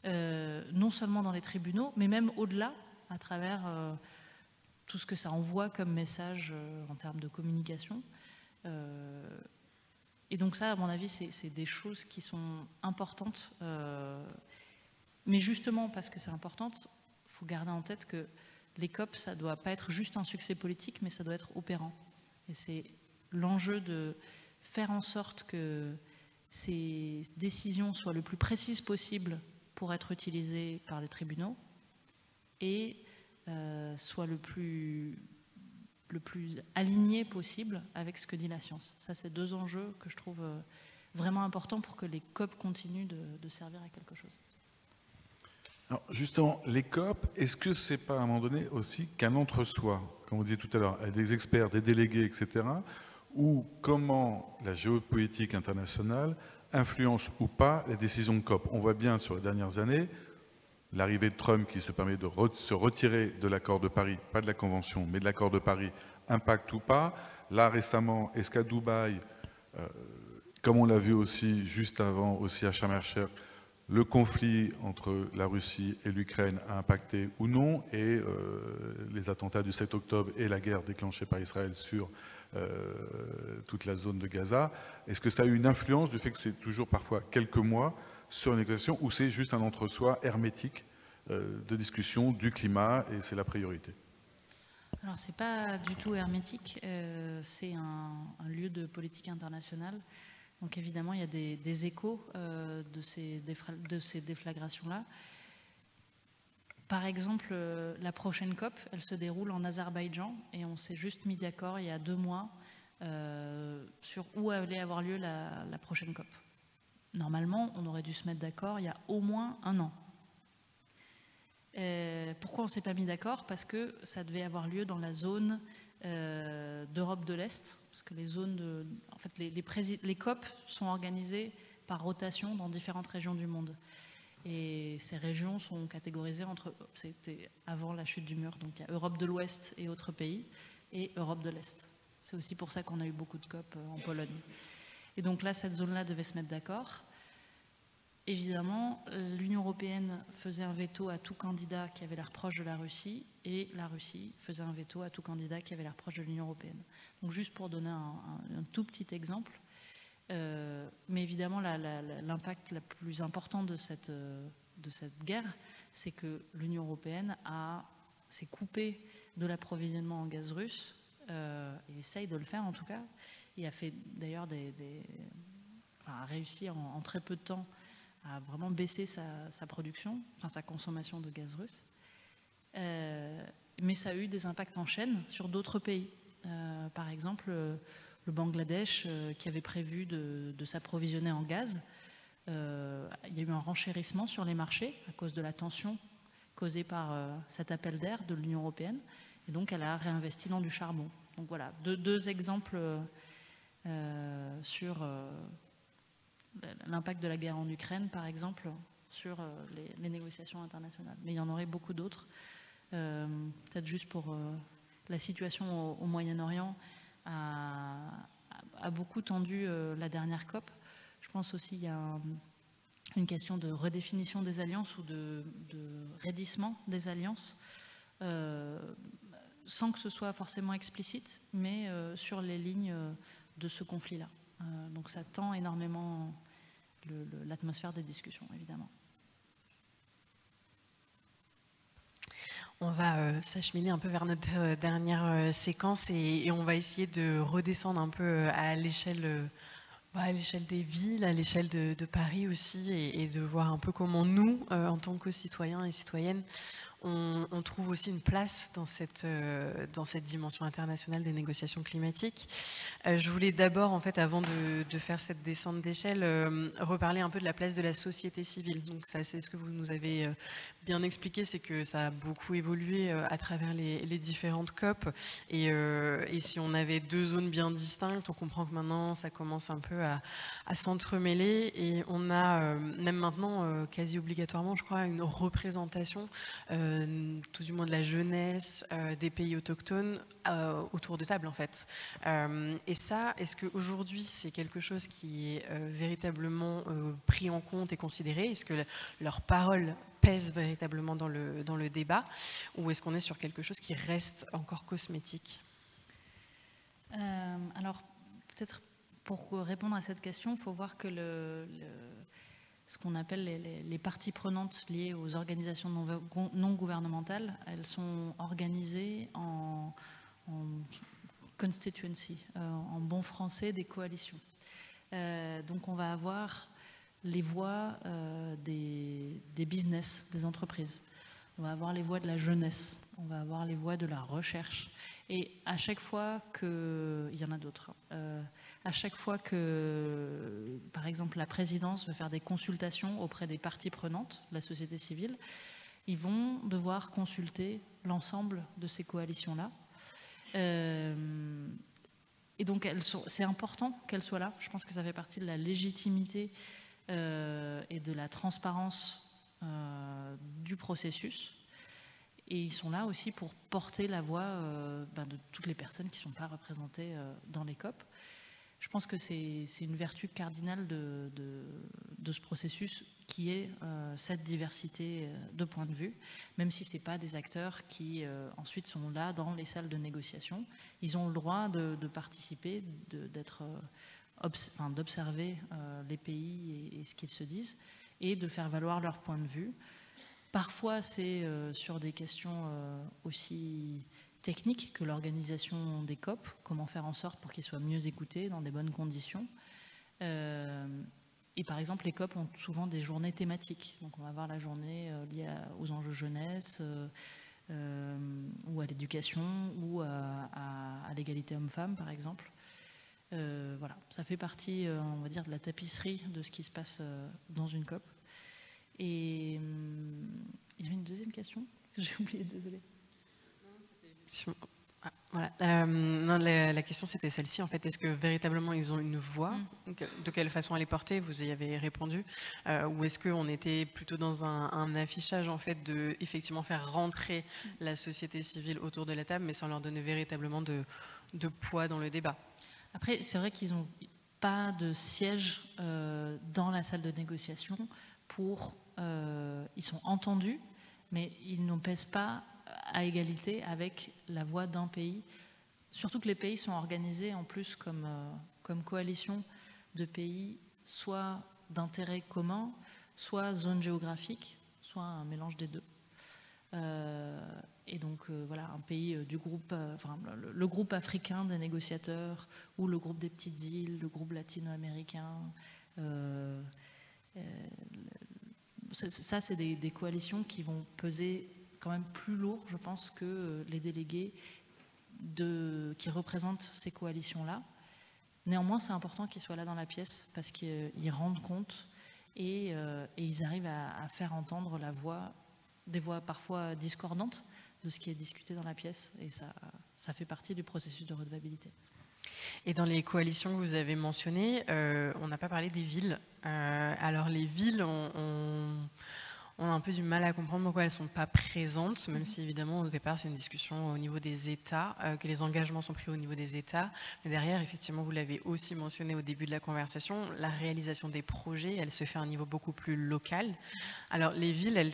Speaker 3: non seulement dans les tribunaux, mais même au-delà, à travers tout ce que ça envoie comme message en termes de communication. Et donc ça, à mon avis, c'est des choses qui sont importantes. Mais justement, parce que c'est important, il faut garder en tête que les COP, ça ne doit pas être juste un succès politique, mais ça doit être opérant. Et c'est l'enjeu de faire en sorte que ces décisions soient le plus précises possible pour être utilisées par les tribunaux et soit le plus aligné possible avec ce que dit la science. Ça, c'est deux enjeux que je trouve vraiment importants pour que les COP continuent de servir à quelque chose.
Speaker 1: Alors justement, les COP, est-ce que c'est pas à un moment donné aussi qu'un entre-soi, comme on disait tout à l'heure, des experts, des délégués, etc., ou comment la géopolitique internationale influence ou pas les décisions de COP. On voit bien sur les dernières années l'arrivée de Trump qui se permet de se retirer de l'accord de Paris, pas de la Convention, mais de l'accord de Paris, impact ou pas. Là, récemment, est-ce qu'à Dubaï, comme on l'a vu aussi juste avant, aussi à Sharm el-Sheikh, le conflit entre la Russie et l'Ukraine a impacté ou non, et les attentats du 7 octobre et la guerre déclenchée par Israël sur toute la zone de Gaza, est-ce que ça a eu une influence du fait que c'est toujours parfois quelques mois sur une négociation, ou c'est juste un entre-soi hermétique de discussion du climat et c'est la priorité?
Speaker 3: Alors, ce n'est pas du tout hermétique, c'est un lieu de politique internationale. Donc évidemment, il y a des échos de ces déflagrations-là. Par exemple, la prochaine COP, elle se déroule en Azerbaïdjan et on s'est juste mis d'accord il y a 2 mois sur où allait avoir lieu la prochaine COP. Normalement, on aurait dû se mettre d'accord il y a au moins 1 an. Pourquoi on ne s'est pas mis d'accord? Parce que ça devait avoir lieu dans la zone d'Europe de l'Est, parce que les zones en fait, les COP sont organisées par rotation dans différentes régions du monde. Et ces régions sont catégorisées entre, c'était avant la chute du mur, donc il y a Europe de l'Ouest et autres pays, et Europe de l'Est. C'est aussi pour ça qu'on a eu beaucoup de COP en Pologne. Et donc là, cette zone-là devait se mettre d'accord. Évidemment, l'Union européenne faisait un veto à tout candidat qui avait l'air proche de la Russie, et la Russie faisait un veto à tout candidat qui avait l'air proche de l'Union européenne. Donc juste pour donner un tout petit exemple, mais évidemment l'impact le plus important de cette guerre, c'est que l'Union européenne s'est coupée de l'approvisionnement en gaz russe, et essaye de le faire en tout cas, et a fait d'ailleurs a réussi en très peu de temps à vraiment baisser sa production, enfin sa consommation de gaz russe. Mais ça a eu des impacts en chaîne sur d'autres pays. Par exemple, le Bangladesh, qui avait prévu de s'approvisionner en gaz, il y a eu un renchérissement sur les marchés à cause de la tension causée par cet appel d'air de l'Union européenne. Et donc, elle a réinvesti dans du charbon. Donc voilà, deux exemples sur l'impact de la guerre en Ukraine, par exemple, sur les négociations internationales. Mais il y en aurait beaucoup d'autres. Peut-être juste pour la situation au Moyen-Orient a beaucoup tendu la dernière COP. Je pense aussi qu'il y a une question de redéfinition des alliances ou de raidissement des alliances, sans que ce soit forcément explicite, mais sur les lignes de ce conflit-là. Donc ça tend énormément l'atmosphère des discussions, évidemment.
Speaker 2: On va s'acheminer un peu vers notre dernière séquence et on va essayer de redescendre un peu à l'échelle des villes, à l'échelle de Paris aussi, et de voir un peu comment nous, en tant que citoyens et citoyennes, on trouve aussi une place dans cette dimension internationale des négociations climatiques. Je voulais d'abord, en fait, avant de faire cette descente d'échelle, reparler un peu de la place de la société civile. Donc ça, c'est ce que vous nous avez bien expliqué, c'est que ça a beaucoup évolué à travers les différentes COP. Et si on avait 2 zones bien distinctes, on comprend que maintenant, ça commence un peu à s'entremêler. Et on a même maintenant, quasi obligatoirement, je crois, une représentation tout du moins de la jeunesse, des pays autochtones autour de table en fait. Et ça, est-ce qu'aujourd'hui c'est quelque chose qui est véritablement pris en compte et considéré? Est-ce que leur parole pèse véritablement dans le débat, ou est-ce qu'on est sur quelque chose qui reste encore cosmétique?
Speaker 3: Alors peut-être pour répondre à cette question, il faut voir que ce qu'on appelle les parties prenantes liées aux organisations non gouvernementales, elles sont organisées en constituency, en bon français, des coalitions. Donc on va avoir les voix des business, des entreprises. On va avoir les voix de la jeunesse, on va avoir les voix de la recherche. Et à chaque fois que... Il y en a d'autres. À chaque fois que, par exemple, la présidence veut faire des consultations auprès des parties prenantes, la société civile, ils vont devoir consulter l'ensemble de ces coalitions-là. et donc c'est important qu'elles soient là. Je pense que ça fait partie de la légitimité et de la transparence du processus. Et ils sont là aussi pour porter la voix de toutes les personnes qui ne sont pas représentées dans les COP. Je pense que c'est une vertu cardinale de ce processus qui est cette diversité de points de vue, même si ce n'est pas des acteurs qui ensuite sont là dans les salles de négociation. Ils ont le droit de participer, d'observer les pays et ce qu'ils se disent, et de faire valoir leur point de vue. Parfois, c'est sur des questions aussi techniques que l'organisation des COP, comment faire en sorte pour qu'ils soient mieux écoutés dans des bonnes conditions. Et par exemple, les COP ont souvent des journées thématiques. Donc on va avoir la journée liée aux enjeux jeunesse, ou à l'éducation, ou à l'égalité homme-femme, par exemple. Voilà, ça fait partie, on va dire, de la tapisserie de ce qui se passe dans une COP. Et il y avait une deuxième question que j'ai oubliée, désolée.
Speaker 2: Voilà. Non, la question c'était celle-ci en fait. Est-ce que véritablement ils ont une voix? De quelle façon elle est portée? Vous y avez répondu. Ou est-ce qu'on était plutôt dans un affichage en fait de effectivement faire rentrer la société civile autour de la table, mais sans leur donner véritablement de poids dans le débat?
Speaker 3: Après, c'est vrai qu'ils n'ont pas de siège dans la salle de négociation ils sont entendus, mais ils ne pèsent pas à égalité avec la voix d'un pays. Surtout que les pays sont organisés en plus comme coalition de pays, soit d'intérêts communs, soit zone géographique, soit un mélange des deux. Et donc voilà, un pays du groupe, le groupe africain des négociateurs, ou le groupe des petites îles, le groupe latino-américain. Ça, c'est des coalitions qui vont peser quand même plus lourd, je pense, que les délégués qui représentent ces coalitions-là. Néanmoins, c'est important qu'ils soient là dans la pièce parce qu'ils rendent compte et ils arrivent à faire entendre des voix parfois discordantes de ce qui est discuté dans la pièce, et ça fait partie du processus de redevabilité.
Speaker 2: Et dans les coalitions que vous avez mentionnées, on n'a pas parlé des villes. Alors les villes on a un peu du mal à comprendre pourquoi elles ne sont pas présentes, même si évidemment au départ c'est une discussion au niveau des États, que les engagements sont pris au niveau des États. Mais derrière, effectivement, vous l'avez aussi mentionné au début de la conversation, la réalisation des projets, elle se fait à un niveau beaucoup plus local. Alors les villes, elles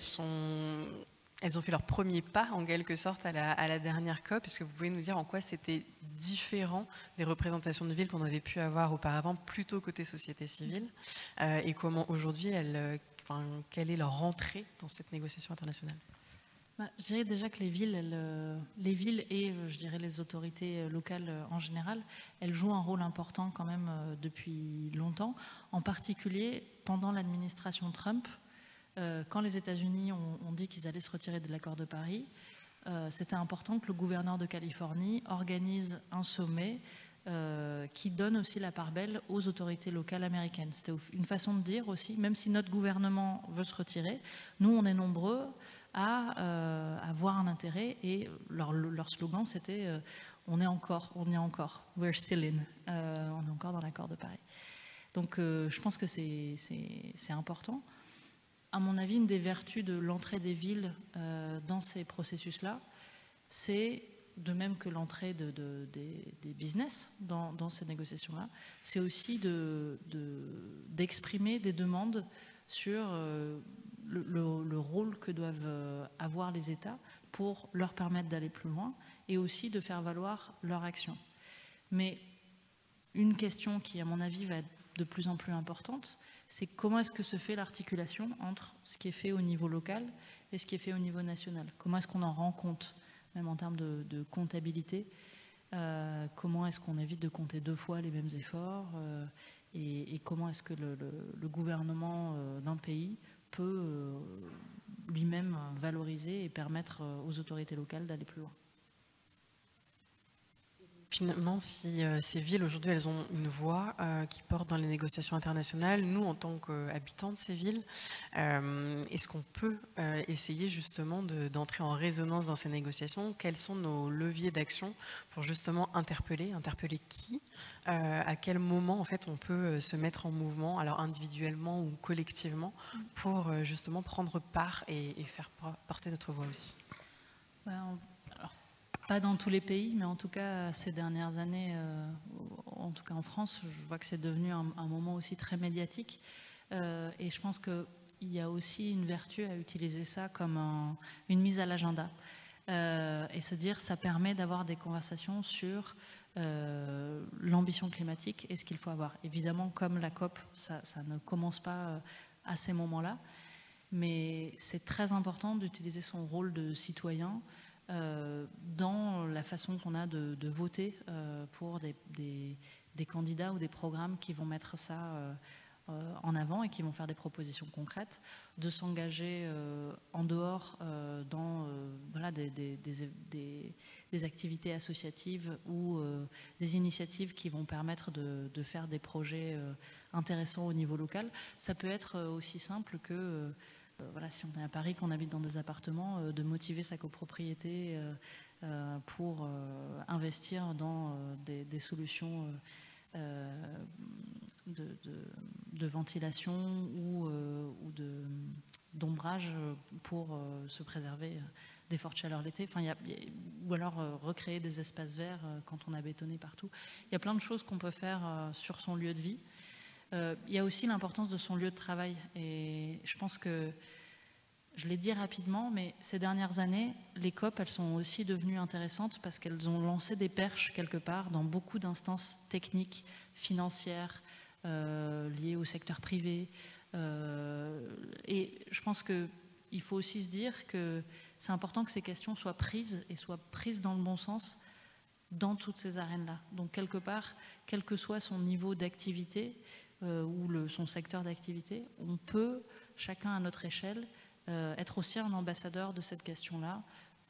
Speaker 2: ont fait leur premier pas en quelque sorte à la dernière COP. Est-ce que vous pouvez nous dire en quoi c'était différent des représentations de villes qu'on avait pu avoir auparavant, plutôt côté société civile, et comment aujourd'hui quelle est leur entrée dans cette négociation internationale?
Speaker 3: Je dirais déjà que les villes et je dirais les autorités locales en général, elles jouent un rôle important quand même depuis longtemps, en particulier pendant l'administration Trump. Quand les États-Unis ont dit qu'ils allaient se retirer de l'accord de Paris, c'était important que le gouverneur de Californie organise un sommet qui donne aussi la part belle aux autorités locales américaines. C'était une façon de dire aussi, même si notre gouvernement veut se retirer, nous on est nombreux à avoir un intérêt, et leur slogan c'était on est encore, we're still in, on est encore dans l'accord de Paris. Donc je pense que c'est important. À mon avis, une des vertus de l'entrée des villes dans ces processus-là, c'est, de même que l'entrée des business dans ces négociations-là, c'est aussi d'exprimer des demandes sur le rôle que doivent avoir les États pour leur permettre d'aller plus loin, et aussi de faire valoir leur action. Mais une question qui, à mon avis, va être de plus en plus importante, c'est comment est-ce que se fait l'articulation entre ce qui est fait au niveau local et ce qui est fait au niveau national. Comment est-ce qu'on en rend compte, même en termes de comptabilité, comment est-ce qu'on évite de compter 2 fois les mêmes efforts, et comment est-ce que le gouvernement d'un pays peut lui-même valoriser et permettre aux autorités locales d'aller plus loin.
Speaker 2: finalement, si ces villes, aujourd'hui, elles ont une voix qui porte dans les négociations internationales, nous, en tant qu'habitants de ces villes, est-ce qu'on peut essayer justement d'entrer en résonance dans ces négociations? Quels sont nos leviers d'action pour justement interpeller qui? À quel moment, en fait, on peut se mettre en mouvement, alors individuellement ou collectivement, pour justement prendre part et faire porter notre voix aussi?
Speaker 3: Alors, pas dans tous les pays, mais en tout cas, ces dernières années, en tout cas en France, je vois que c'est devenu un moment aussi très médiatique. Et je pense qu'il y a aussi une vertu à utiliser ça comme une mise à l'agenda. Et se dire, ça permet d'avoir des conversations sur l'ambition climatique et ce qu'il faut avoir. Évidemment, comme la COP, ça ne commence pas à ces moments-là, mais c'est très important d'utiliser son rôle de citoyen dans la façon qu'on a de voter pour des candidats ou des programmes qui vont mettre ça en avant et qui vont faire des propositions concrètes, de s'engager en dehors dans voilà, des activités associatives ou des initiatives qui vont permettre de faire des projets intéressants au niveau local. Ça peut être aussi simple que voilà, si on est à Paris, qu'on habite dans des appartements, de motiver sa copropriété pour investir dans des solutions de ventilation ou d'ombrage pour se préserver des fortes chaleurs l'été. Enfin, ou alors recréer des espaces verts quand on a bétonné partout. Il y a plein de choses qu'on peut faire sur son lieu de vie. Il y a aussi l'importance de son lieu de travail. Et je pense que, je l'ai dit rapidement, mais ces dernières années, les COP, elles sont aussi devenues intéressantes parce qu'elles ont lancé des perches quelque part dans beaucoup d'instances techniques, financières, liées au secteur privé. Et je pense qu'il faut aussi se dire que c'est important que ces questions soient prises et soient prises dans le bon sens dans toutes ces arènes-là. Donc quelque part, quel que soit son niveau d'activité ou son secteur d'activité, on peut, chacun à notre échelle, être aussi un ambassadeur de cette question-là,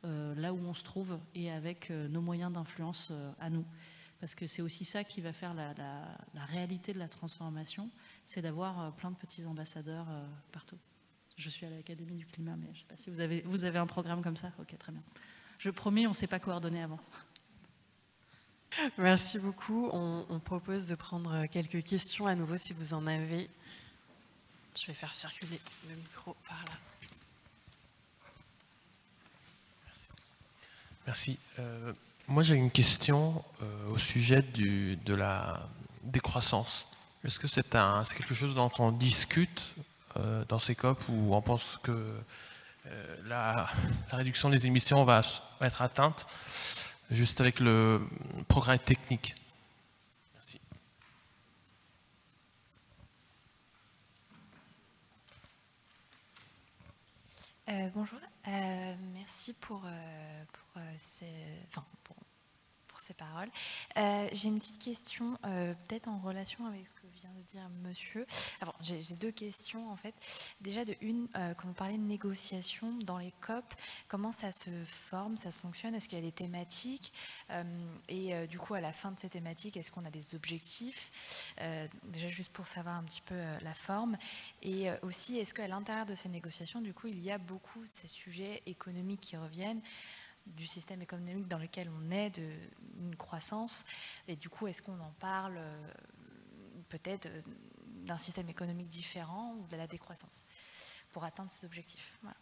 Speaker 3: là où on se trouve et avec nos moyens d'influence à nous. Parce que c'est aussi ça qui va faire la réalité de la transformation, c'est d'avoir plein de petits ambassadeurs partout. Je suis à l'Académie du climat, mais je ne sais pas si vous avez un programme comme ça. Ok, très bien. Je promets, on ne s'est pas coordonné avant.
Speaker 2: Merci beaucoup. On propose de prendre quelques questions à nouveau si vous en avez. Je vais faire circuler le micro par là.
Speaker 10: Merci. Moi, j'ai une question au sujet de la décroissance. Est-ce que c'est quelque chose dont on discute dans ces COP où on pense que la réduction des émissions va être atteinte juste avec le progrès technique? Merci.
Speaker 11: Bonjour, merci pour ces paroles. J'ai une petite question, peut-être en relation avec ce que vient de dire monsieur. J'ai deux questions en fait. Déjà quand vous parlez de négociation dans les COP, comment ça se forme, ça se fonctionne? Est-ce qu'il y a des thématiques? Et du coup, à la fin de ces thématiques, est-ce qu'on a des objectifs? Déjà juste pour savoir un petit peu la forme. Et aussi, est-ce qu'à l'intérieur de ces négociations, du coup, il y a beaucoup de ces sujets économiques qui reviennent, du système économique dans lequel on est, d'une croissance, et du coup, est-ce qu'on en parle peut-être d'un système économique différent ou de la décroissance pour atteindre ces objectifs? Voilà.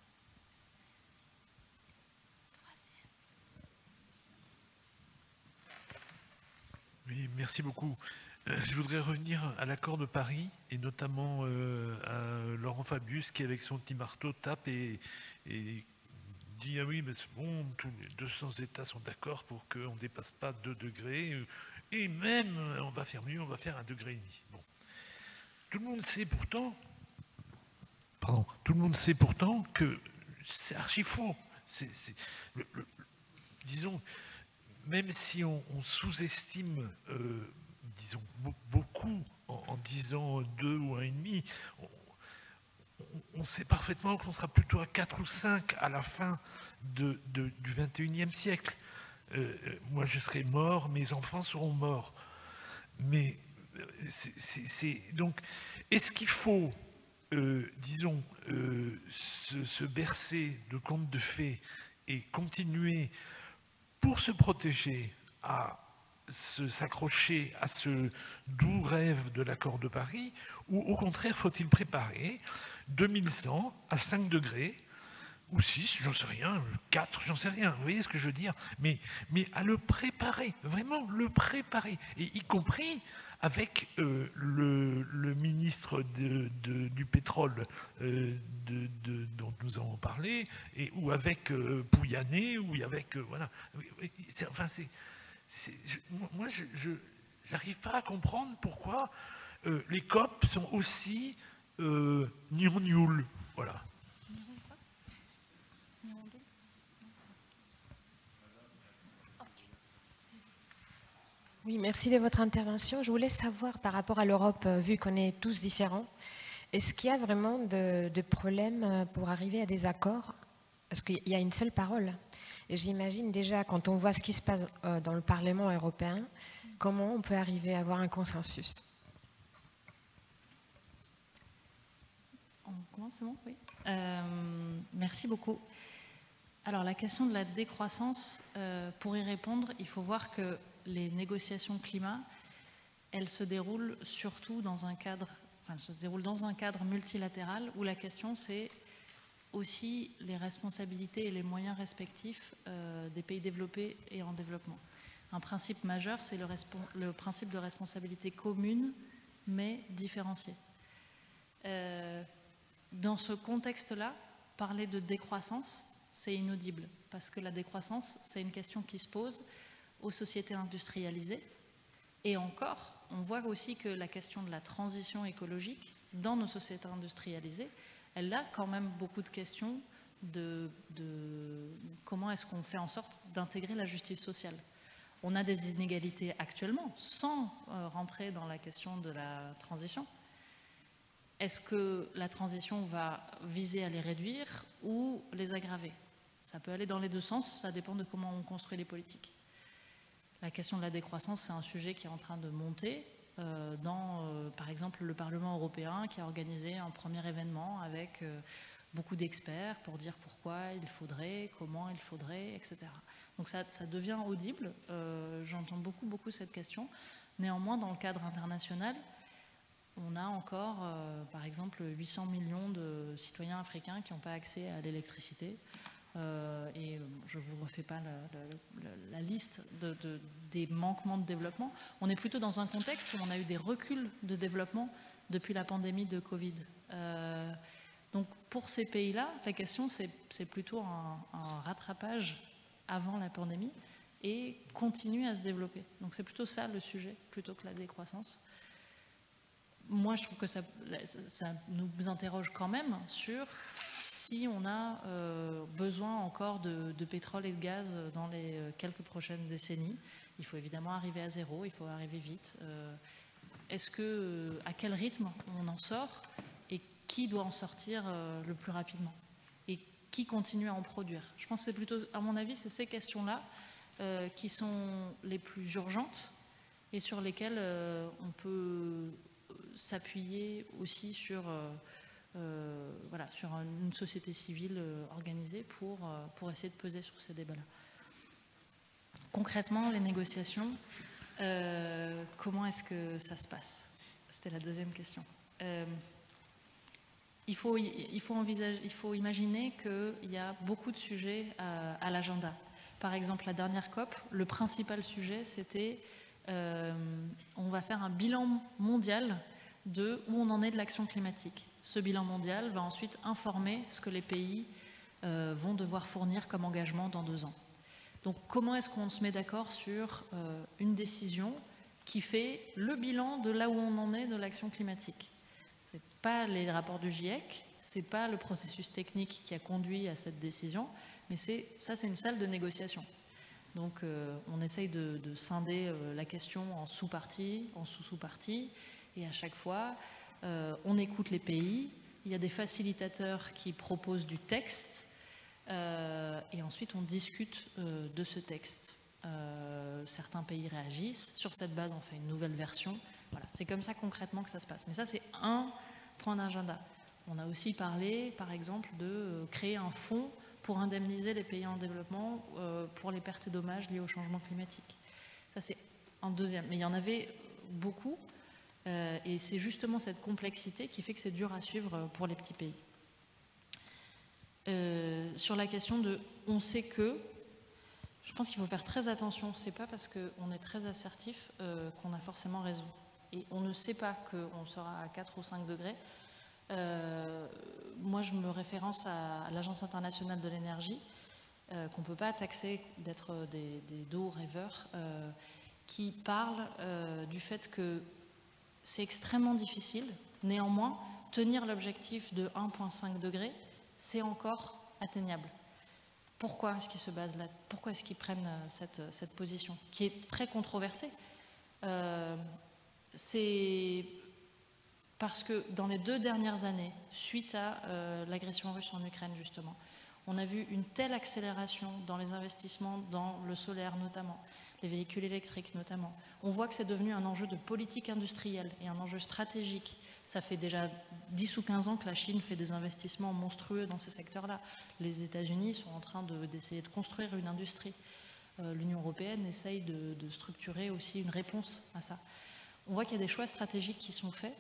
Speaker 12: Oui, merci beaucoup. Je voudrais revenir à l'accord de Paris, et notamment à Laurent Fabius, qui avec son petit marteau tape et dit « Ah oui, mais c'est bon, tous les 200 États sont d'accord pour qu'on ne dépasse pas 2 degrés, et même, on va faire mieux, on va faire 1,5 degré. » Bon. Tout le monde sait pourtant que c'est archi faux. Disons, même si on sous-estime, disons, beaucoup en disant 2 ou 1,5, on sait parfaitement qu'on sera plutôt à 4 ou 5 à la fin du XXIe siècle. moi je serai mort, mes enfants seront morts. Mais donc, est-ce qu'il faut, disons, se bercer de contes de fées et continuer pour se protéger à s'accrocher à ce doux rêve de l'accord de Paris, ou au contraire faut-il préparer 2100 à 5 degrés, ou 6, j'en sais rien, 4, j'en sais rien, vous voyez ce que je veux dire, mais à le préparer, vraiment le préparer, et y compris avec le ministre du pétrole dont nous avons parlé, ou avec Pouyanné, ou avec... voilà. Enfin, moi, je n'arrive pas à comprendre pourquoi les COP sont aussi gnouls. Voilà.
Speaker 13: Oui, merci de votre intervention. Je voulais savoir par rapport à l'Europe, vu qu'on est tous différents, est-ce qu'il y a vraiment de problèmes pour arriver à des accords? Parce qu'il y a une seule parole. Et j'imagine déjà, quand on voit ce qui se passe dans le Parlement européen, comment on peut arriver à avoir un consensus?
Speaker 3: On commence, c'est bon? Oui. Merci beaucoup. Alors, la question de la décroissance, pour y répondre, il faut voir que les négociations climat, elles se déroulent surtout dans un cadre, multilatéral où la question c'est aussi les responsabilités et les moyens respectifs des pays développés et en développement. Un principe majeur, c'est le principe de responsabilité commune mais différenciée. Dans ce contexte-là, parler de décroissance, c'est inaudible parce que la décroissance, c'est une question qui se pose aux sociétés industrialisées. Et encore, on voit aussi que la question de la transition écologique dans nos sociétés industrialisées, elle a quand même beaucoup de questions de comment est-ce qu'on fait en sorte d'intégrer la justice sociale. On a des inégalités actuellement, sans rentrer dans la question de la transition. Est-ce que la transition va viser à les réduire ou les aggraver? Ça peut aller dans les deux sens, ça dépend de comment on construit les politiques. La question de la décroissance, c'est un sujet qui est en train de monter par exemple, le Parlement européen qui a organisé un premier événement avec beaucoup d'experts pour dire pourquoi il faudrait, comment il faudrait, etc. Donc ça devient audible. J'entends beaucoup cette question. Néanmoins, dans le cadre international, on a encore, par exemple, 800 millions de citoyens africains qui n'ont pas accès à l'électricité. Et je ne vous refais pas la liste des manquements de développement. On est plutôt dans un contexte où on a eu des reculs de développement depuis la pandémie de Covid. Donc pour ces pays-là, la question c'est plutôt un rattrapage avant la pandémie et continuer à se développer. Donc c'est plutôt ça le sujet, plutôt que la décroissance. Moi je trouve que ça nous interroge quand même sur si on a besoin encore de pétrole et de gaz dans les quelques prochaines décennies. Il faut évidemment arriver à zéro, il faut arriver vite. À quel rythme on en sort et qui doit en sortir le plus rapidement? Et qui continue à en produire? Je pense que c'est plutôt, à mon avis, c'est ces questions-là qui sont les plus urgentes et sur lesquelles on peut s'appuyer aussi sur une société civile organisée pour essayer de peser sur ces débats-là. Concrètement, les négociations, comment est-ce que ça se passe? C'était la deuxième question. Il faut imaginer qu'il y a beaucoup de sujets à l'agenda. Par exemple, la dernière COP, le principal sujet, c'était on va faire un bilan mondial de où on en est de l'action climatique. Ce bilan mondial va ensuite informer ce que les pays vont devoir fournir comme engagement dans 2 ans. Donc comment est-ce qu'on se met d'accord sur une décision qui fait le bilan de là où on en est de l'action climatique? Ce n'est pas les rapports du GIEC, ce n'est pas le processus technique qui a conduit à cette décision, mais c'est une salle de négociation. Donc on essaye de scinder la question en sous-parties, en sous-sous-parties, et à chaque fois, on écoute les pays, il y a des facilitateurs qui proposent du texte, et ensuite on discute de ce texte certains pays réagissent. Sur cette base, on fait une nouvelle version. Voilà, c'est comme ça concrètement que ça se passe. Mais ça, c'est un point d'agenda. On a aussi parlé, par exemple, de créer un fonds pour indemniser les pays en développement pour les pertes et dommages liés au changement climatique. Ça, c'est un deuxième. Mais il y en avait beaucoup. Et c'est justement cette complexité qui fait que c'est dur à suivre pour les petits pays. Sur la question de « on sait que », je pense qu'il faut faire très attention. C'est pas parce qu'on est très assertif qu'on a forcément raison. Et on ne sait pas qu'on sera à 4 ou 5 degrés. Moi, je me référence à l'Agence internationale de l'énergie, qu'on ne peut pas taxer d'être des doux rêveurs, qui parle du fait que c'est extrêmement difficile. Néanmoins, tenir l'objectif de 1,5 degré, c'est encore atteignable. Pourquoi est-ce qu'ils se basent là? Pourquoi est-ce qu'ils prennent cette position, qui est très controversée? C'est parce que dans les 2 dernières années, suite à l'agression russe en Ukraine justement, on a vu une telle accélération dans les investissements dans le solaire notamment, les véhicules électriques notamment. On voit que c'est devenu un enjeu de politique industrielle et un enjeu stratégique. Ça fait déjà 10 ou 15 ans que la Chine fait des investissements monstrueux dans ces secteurs-là. Les États-Unis sont en train d'essayer de construire une industrie. L'Union européenne essaye de structurer aussi une réponse à ça. On voit qu'il y a des choix stratégiques qui sont faits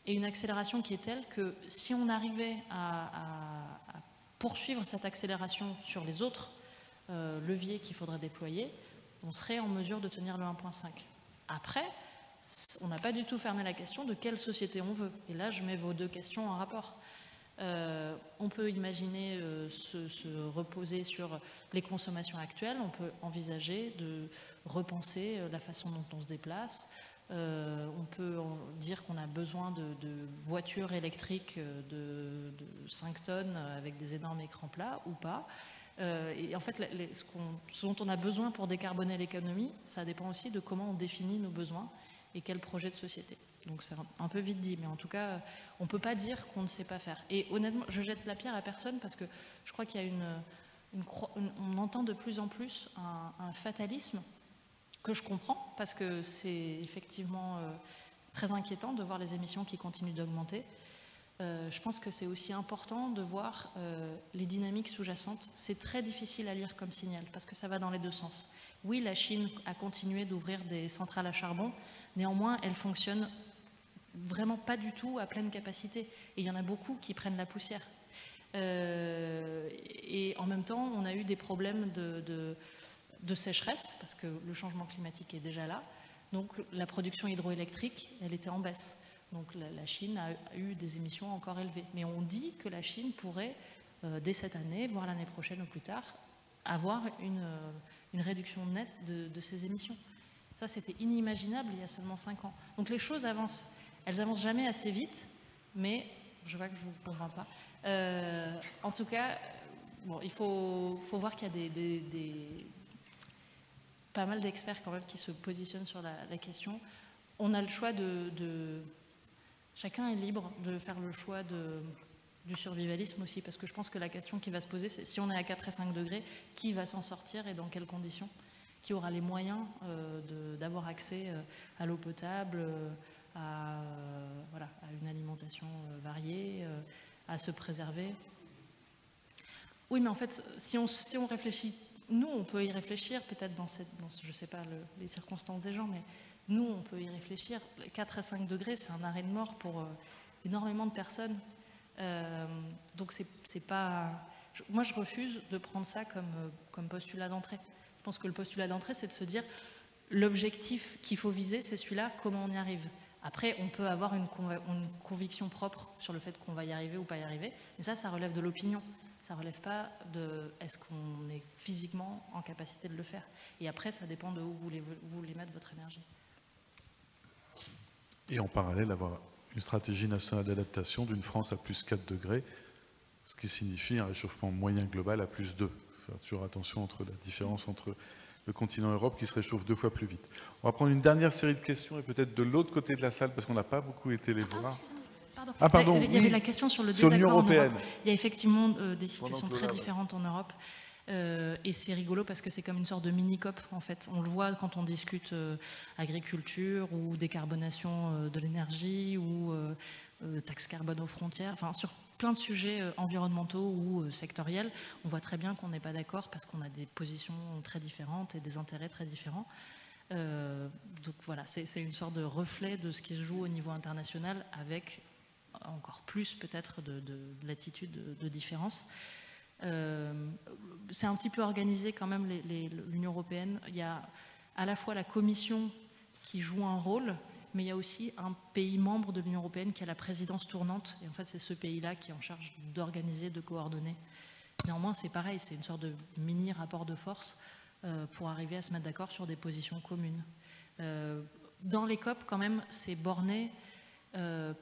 Speaker 3: et une accélération qui est telle que si on arrivait à poursuivre cette accélération sur les autres leviers qu'il faudrait déployer, on serait en mesure de tenir le 1,5. Après, on n'a pas du tout fermé la question de quelle société on veut. Et là, je mets vos 2 questions en rapport. On peut imaginer se reposer sur les consommations actuelles, on peut envisager de repenser la façon dont on se déplace, on peut dire qu'on a besoin de voitures électriques de 5 tonnes avec des énormes écrans plats ou pas. Et en fait, ce dont on a besoin pour décarboner l'économie, ça dépend aussi de comment on définit nos besoins et quel projet de société. Donc c'est un peu vite dit, mais en tout cas, on ne peut pas dire qu'on ne sait pas faire. Et honnêtement, je jette la pierre à personne parce que je crois qu'il y a on entend de plus en plus un fatalisme que je comprends, parce que c'est effectivement très inquiétant de voir les émissions qui continuent d'augmenter. Je pense que c'est aussi important de voir les dynamiques sous-jacentes. C'est très difficile à lire comme signal, parce que ça va dans les 2 sens. Oui, la Chine a continué d'ouvrir des centrales à charbon, néanmoins, elles fonctionnent vraiment pas du tout à pleine capacité. Et il y en a beaucoup qui prennent la poussière. Et en même temps, on a eu des problèmes de sécheresse, parce que le changement climatique est déjà là. Donc la production hydroélectrique, elle était en baisse. Donc la Chine a eu des émissions encore élevées. Mais on dit que la Chine pourrait, dès cette année, voire l'année prochaine ou plus tard, avoir une réduction nette de ses émissions. Ça, c'était inimaginable il y a seulement 5 ans. Donc les choses avancent. Elles n'avancent jamais assez vite, mais je vois que je ne vous convainc pas. En tout cas, bon, il faut voir qu'il y a pas mal d'experts quand même qui se positionnent sur la question. On a le choix chacun est libre de faire le choix du survivalisme aussi, parce que je pense que la question qui va se poser, c'est si on est à 4 et 5 degrés, qui va s'en sortir et dans quelles conditions? Qui aura les moyens d'avoir accès à l'eau potable, à une alimentation variée, à se préserver? Oui, mais en fait, si on réfléchit, nous, on peut y réfléchir, peut-être dans je ne sais pas les circonstances des gens, mais nous, on peut y réfléchir. 4 à 5 degrés, c'est un arrêt de mort pour énormément de personnes. Donc, c'est pas... Moi, je refuse de prendre ça comme postulat d'entrée. Je pense que le postulat d'entrée, c'est de se dire l'objectif qu'il faut viser, c'est celui-là, comment on y arrive. Après, on peut avoir une conviction propre sur le fait qu'on va y arriver ou pas y arriver, mais ça relève de l'opinion. Ça ne relève pas de est-ce qu'on est physiquement en capacité de le faire. Et après, ça dépend de où vous voulez mettre votre énergie.
Speaker 1: Et en parallèle, avoir une stratégie nationale d'adaptation d'une France à plus 4 degrés, ce qui signifie un réchauffement moyen global à plus 2. Faire toujours attention entre la différence entre le continent Europe qui se réchauffe 2 fois plus vite. On va prendre une dernière série de questions et peut-être de l'autre côté de la salle parce qu'on n'a pas beaucoup été les voir.
Speaker 3: Pardon. Il y avait la question sur le désaccord en Europe. Il y a effectivement des situations très différentes en Europe. Et c'est rigolo parce que c'est comme une sorte de mini-COP en fait. On le voit quand on discute agriculture ou décarbonation de l'énergie ou taxe carbone aux frontières, enfin sur plein de sujets environnementaux ou sectoriels. On voit très bien qu'on n'est pas d'accord parce qu'on a des positions très différentes et des intérêts très différents. Donc voilà, c'est une sorte de reflet de ce qui se joue au niveau international avec encore plus peut-être de latitude de différence. C'est un petit peu organisé quand même l'Union européenne. Il y a à la fois la Commission qui joue un rôle, mais il y a aussi un pays membre de l'Union européenne qui a la présidence tournante. Et en fait, c'est ce pays-là qui est en charge d'organiser, de coordonner. Néanmoins, c'est pareil, c'est une sorte de mini rapport de force pour arriver à se mettre d'accord sur des positions communes. Dans les COP, quand même, c'est borné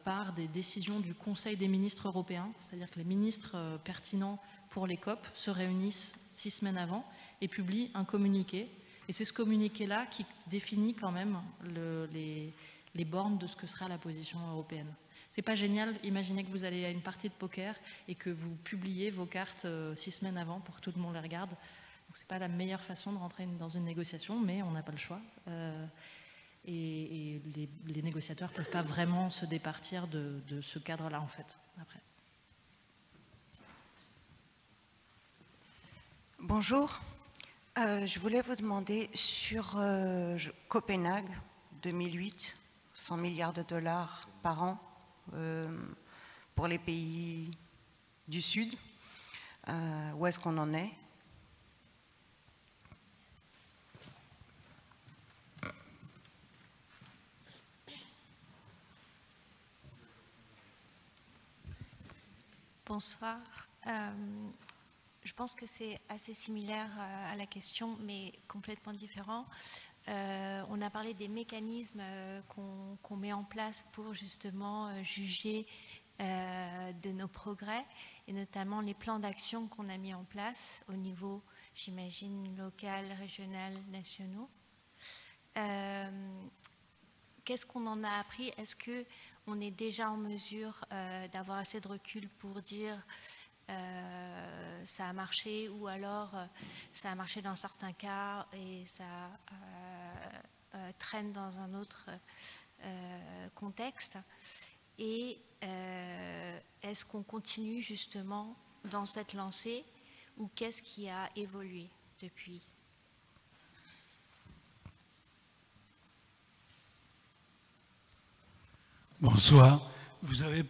Speaker 3: par des décisions du Conseil des ministres européens, c'est-à-dire que les ministres pertinents pour les COP se réunissent 6 semaines avant et publient un communiqué. Et c'est ce communiqué-là qui définit quand même les bornes de ce que sera la position européenne. C'est pas génial, imaginez que vous allez à une partie de poker et que vous publiez vos cartes 6 semaines avant pour que tout le monde les regarde. Donc c'est pas la meilleure façon de rentrer dans une négociation, mais on n'a pas le choix. Et les négociateurs ne peuvent pas vraiment se départir de ce cadre-là en fait, après.
Speaker 14: Bonjour, je voulais vous demander sur Copenhague 2008, 100 milliards de dollars par an pour les pays du Sud, où est-ce qu'on en est?
Speaker 15: Bonsoir. Je pense que c'est assez similaire à la question, mais complètement différent. On a parlé des mécanismes qu'on met en place pour justement juger de nos progrès, et notamment les plans d'action qu'on a mis en place au niveau, j'imagine, local, régional, nationaux. Qu'est-ce qu'on en a appris? Est-ce qu'on est déjà en mesure d'avoir assez de recul pour dire ça a marché, ou alors ça a marché dans certains cas et ça traîne dans un autre contexte? Et est-ce qu'on continue justement dans cette lancée, ou qu'est-ce qui a évolué depuis?
Speaker 16: Bonsoir. Vous avez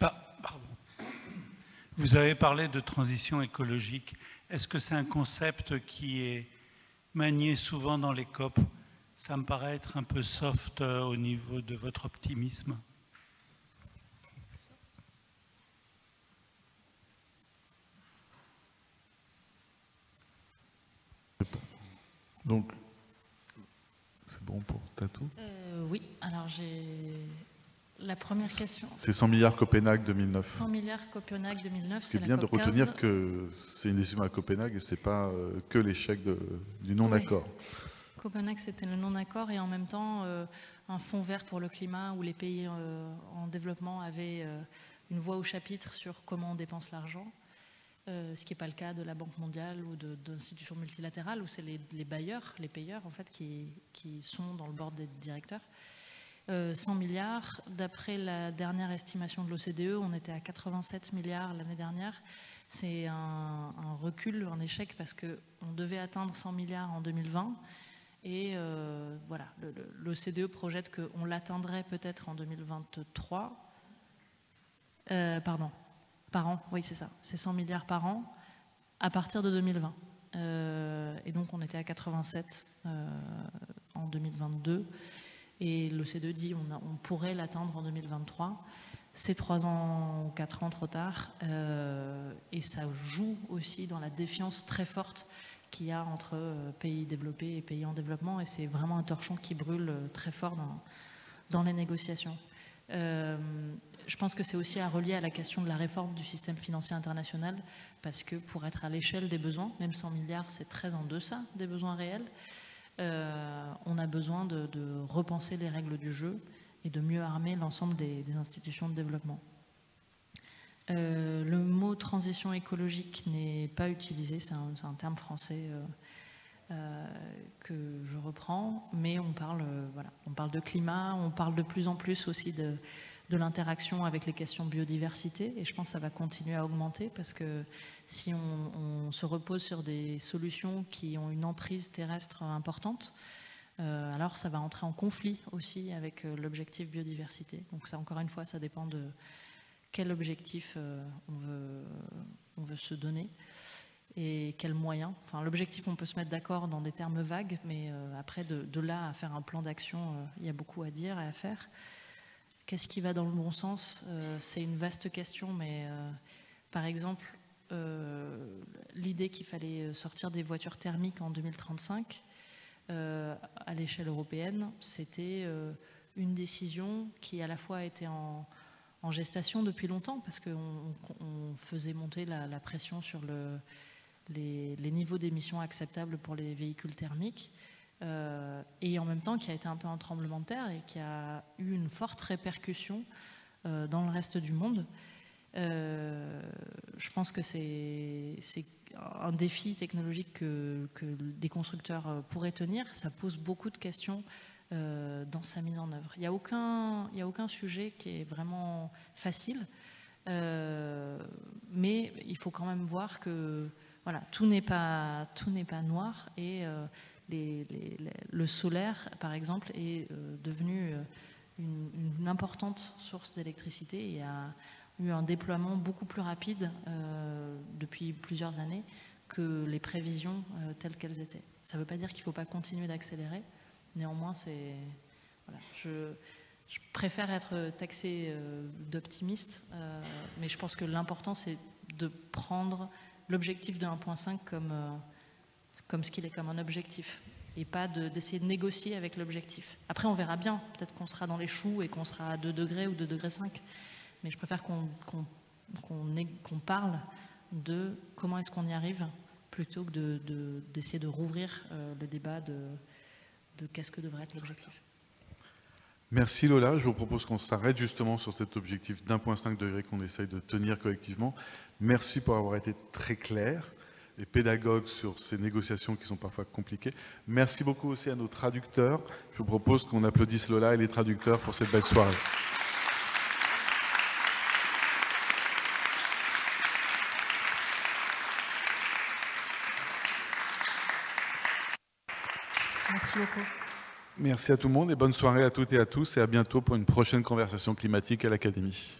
Speaker 16: parlé de transition écologique. Est-ce que c'est un concept qui est manié souvent dans les COP? Ça me paraît être un peu soft au niveau de votre optimisme.
Speaker 1: Donc, c'est bon pour Tatou?
Speaker 3: Oui, alors j'ai la première question.
Speaker 1: C'est 100 milliards Copenhague 2009.
Speaker 3: 100 milliards Copenhague 2009,
Speaker 1: c'est bien de retenir que c'est une décision à Copenhague et ce n'est pas que l'échec du non-accord.
Speaker 3: Oui. Copenhague, c'était le non-accord et en même temps un fonds vert pour le climat où les pays en développement avaient une voix au chapitre sur comment on dépense l'argent. Ce qui n'est pas le cas de la Banque mondiale ou d'institutions multilatérales, où c'est les bailleurs, les payeurs en fait, qui sont dans le board des directeurs. 100 milliards, d'après la dernière estimation de l'OCDE, on était à 87 milliards l'année dernière. C'est un recul, un échec, parce qu'on devait atteindre 100 milliards en 2020. Et voilà, l'OCDE projette qu'on l'atteindrait peut-être en 2023. Pardon. Par an, oui c'est ça, c'est 100 milliards par an à partir de 2020. Et donc on était à 87 en 2022 et l'OCDE dit on pourrait l'atteindre en 2023. C'est 3 ans ou 4 ans trop tard et ça joue aussi dans la défiance très forte qu'il y a entre pays développés et pays en développement, et c'est vraiment un torchon qui brûle très fort dans les négociations. Je pense que c'est aussi à relier à la question de la réforme du système financier international, parce que pour être à l'échelle des besoins, même 100 milliards, c'est très en deçà des besoins réels, on a besoin de repenser les règles du jeu et de mieux armer l'ensemble des institutions de développement. Le mot transition écologique n'est pas utilisé, c'est un terme français que je reprends, mais on parle de climat, on parle de plus en plus aussi de l'interaction avec les questions biodiversité, et je pense que ça va continuer à augmenter parce que si on se repose sur des solutions qui ont une emprise terrestre importante, alors ça va entrer en conflit aussi avec l'objectif biodiversité. Donc ça, encore une fois, ça dépend de quel objectif on veut se donner et quels moyens. Enfin, l'objectif, on peut se mettre d'accord dans des termes vagues, mais après, de là à faire un plan d'action, il y a beaucoup à dire et à faire. Qu'est-ce qui va dans le bon sens? C'est une vaste question, mais par exemple, l'idée qu'il fallait sortir des voitures thermiques en 2035, à l'échelle européenne, c'était une décision qui à la fois était en gestation depuis longtemps, parce qu'on faisait monter la pression sur les niveaux d'émissions acceptables pour les véhicules thermiques, et en même temps qui a été un peu un tremblement de terre et qui a eu une forte répercussion dans le reste du monde. Je pense que c'est un défi technologique que des constructeurs pourraient tenir. Ça pose beaucoup de questions dans sa mise en œuvre. Il n'y a aucun sujet qui est vraiment facile, mais il faut quand même voir que voilà, tout n'est pas noir, et le solaire, par exemple, est devenu une importante source d'électricité et il y a eu un déploiement beaucoup plus rapide depuis plusieurs années que les prévisions telles qu'elles étaient. Ça ne veut pas dire qu'il ne faut pas continuer d'accélérer. Néanmoins, voilà, je préfère être taxé d'optimiste, mais je pense que l'important, c'est de prendre l'objectif de 1.5 comme ce qu'il est, comme un objectif, et pas d'essayer de négocier avec l'objectif. Après, on verra bien. Peut-être qu'on sera dans les choux et qu'on sera à 2 degrés ou 2,5 degrés. Mais je préfère qu'on parle de comment est-ce qu'on y arrive, plutôt que d'essayer de rouvrir le débat de qu'est-ce que devrait être l'objectif.
Speaker 1: Merci Lola. Je vous propose qu'on s'arrête justement sur cet objectif d'1,5 degré qu'on essaye de tenir collectivement. Merci pour avoir été très clair et pédagogue sur ces négociations qui sont parfois compliquées. Merci beaucoup aussi à nos traducteurs. Je vous propose qu'on applaudisse Lola et les traducteurs pour cette belle soirée.
Speaker 3: Merci beaucoup.
Speaker 1: Merci à tout le monde et bonne soirée à toutes et à tous, et à bientôt pour une prochaine conversation climatique à l'Académie.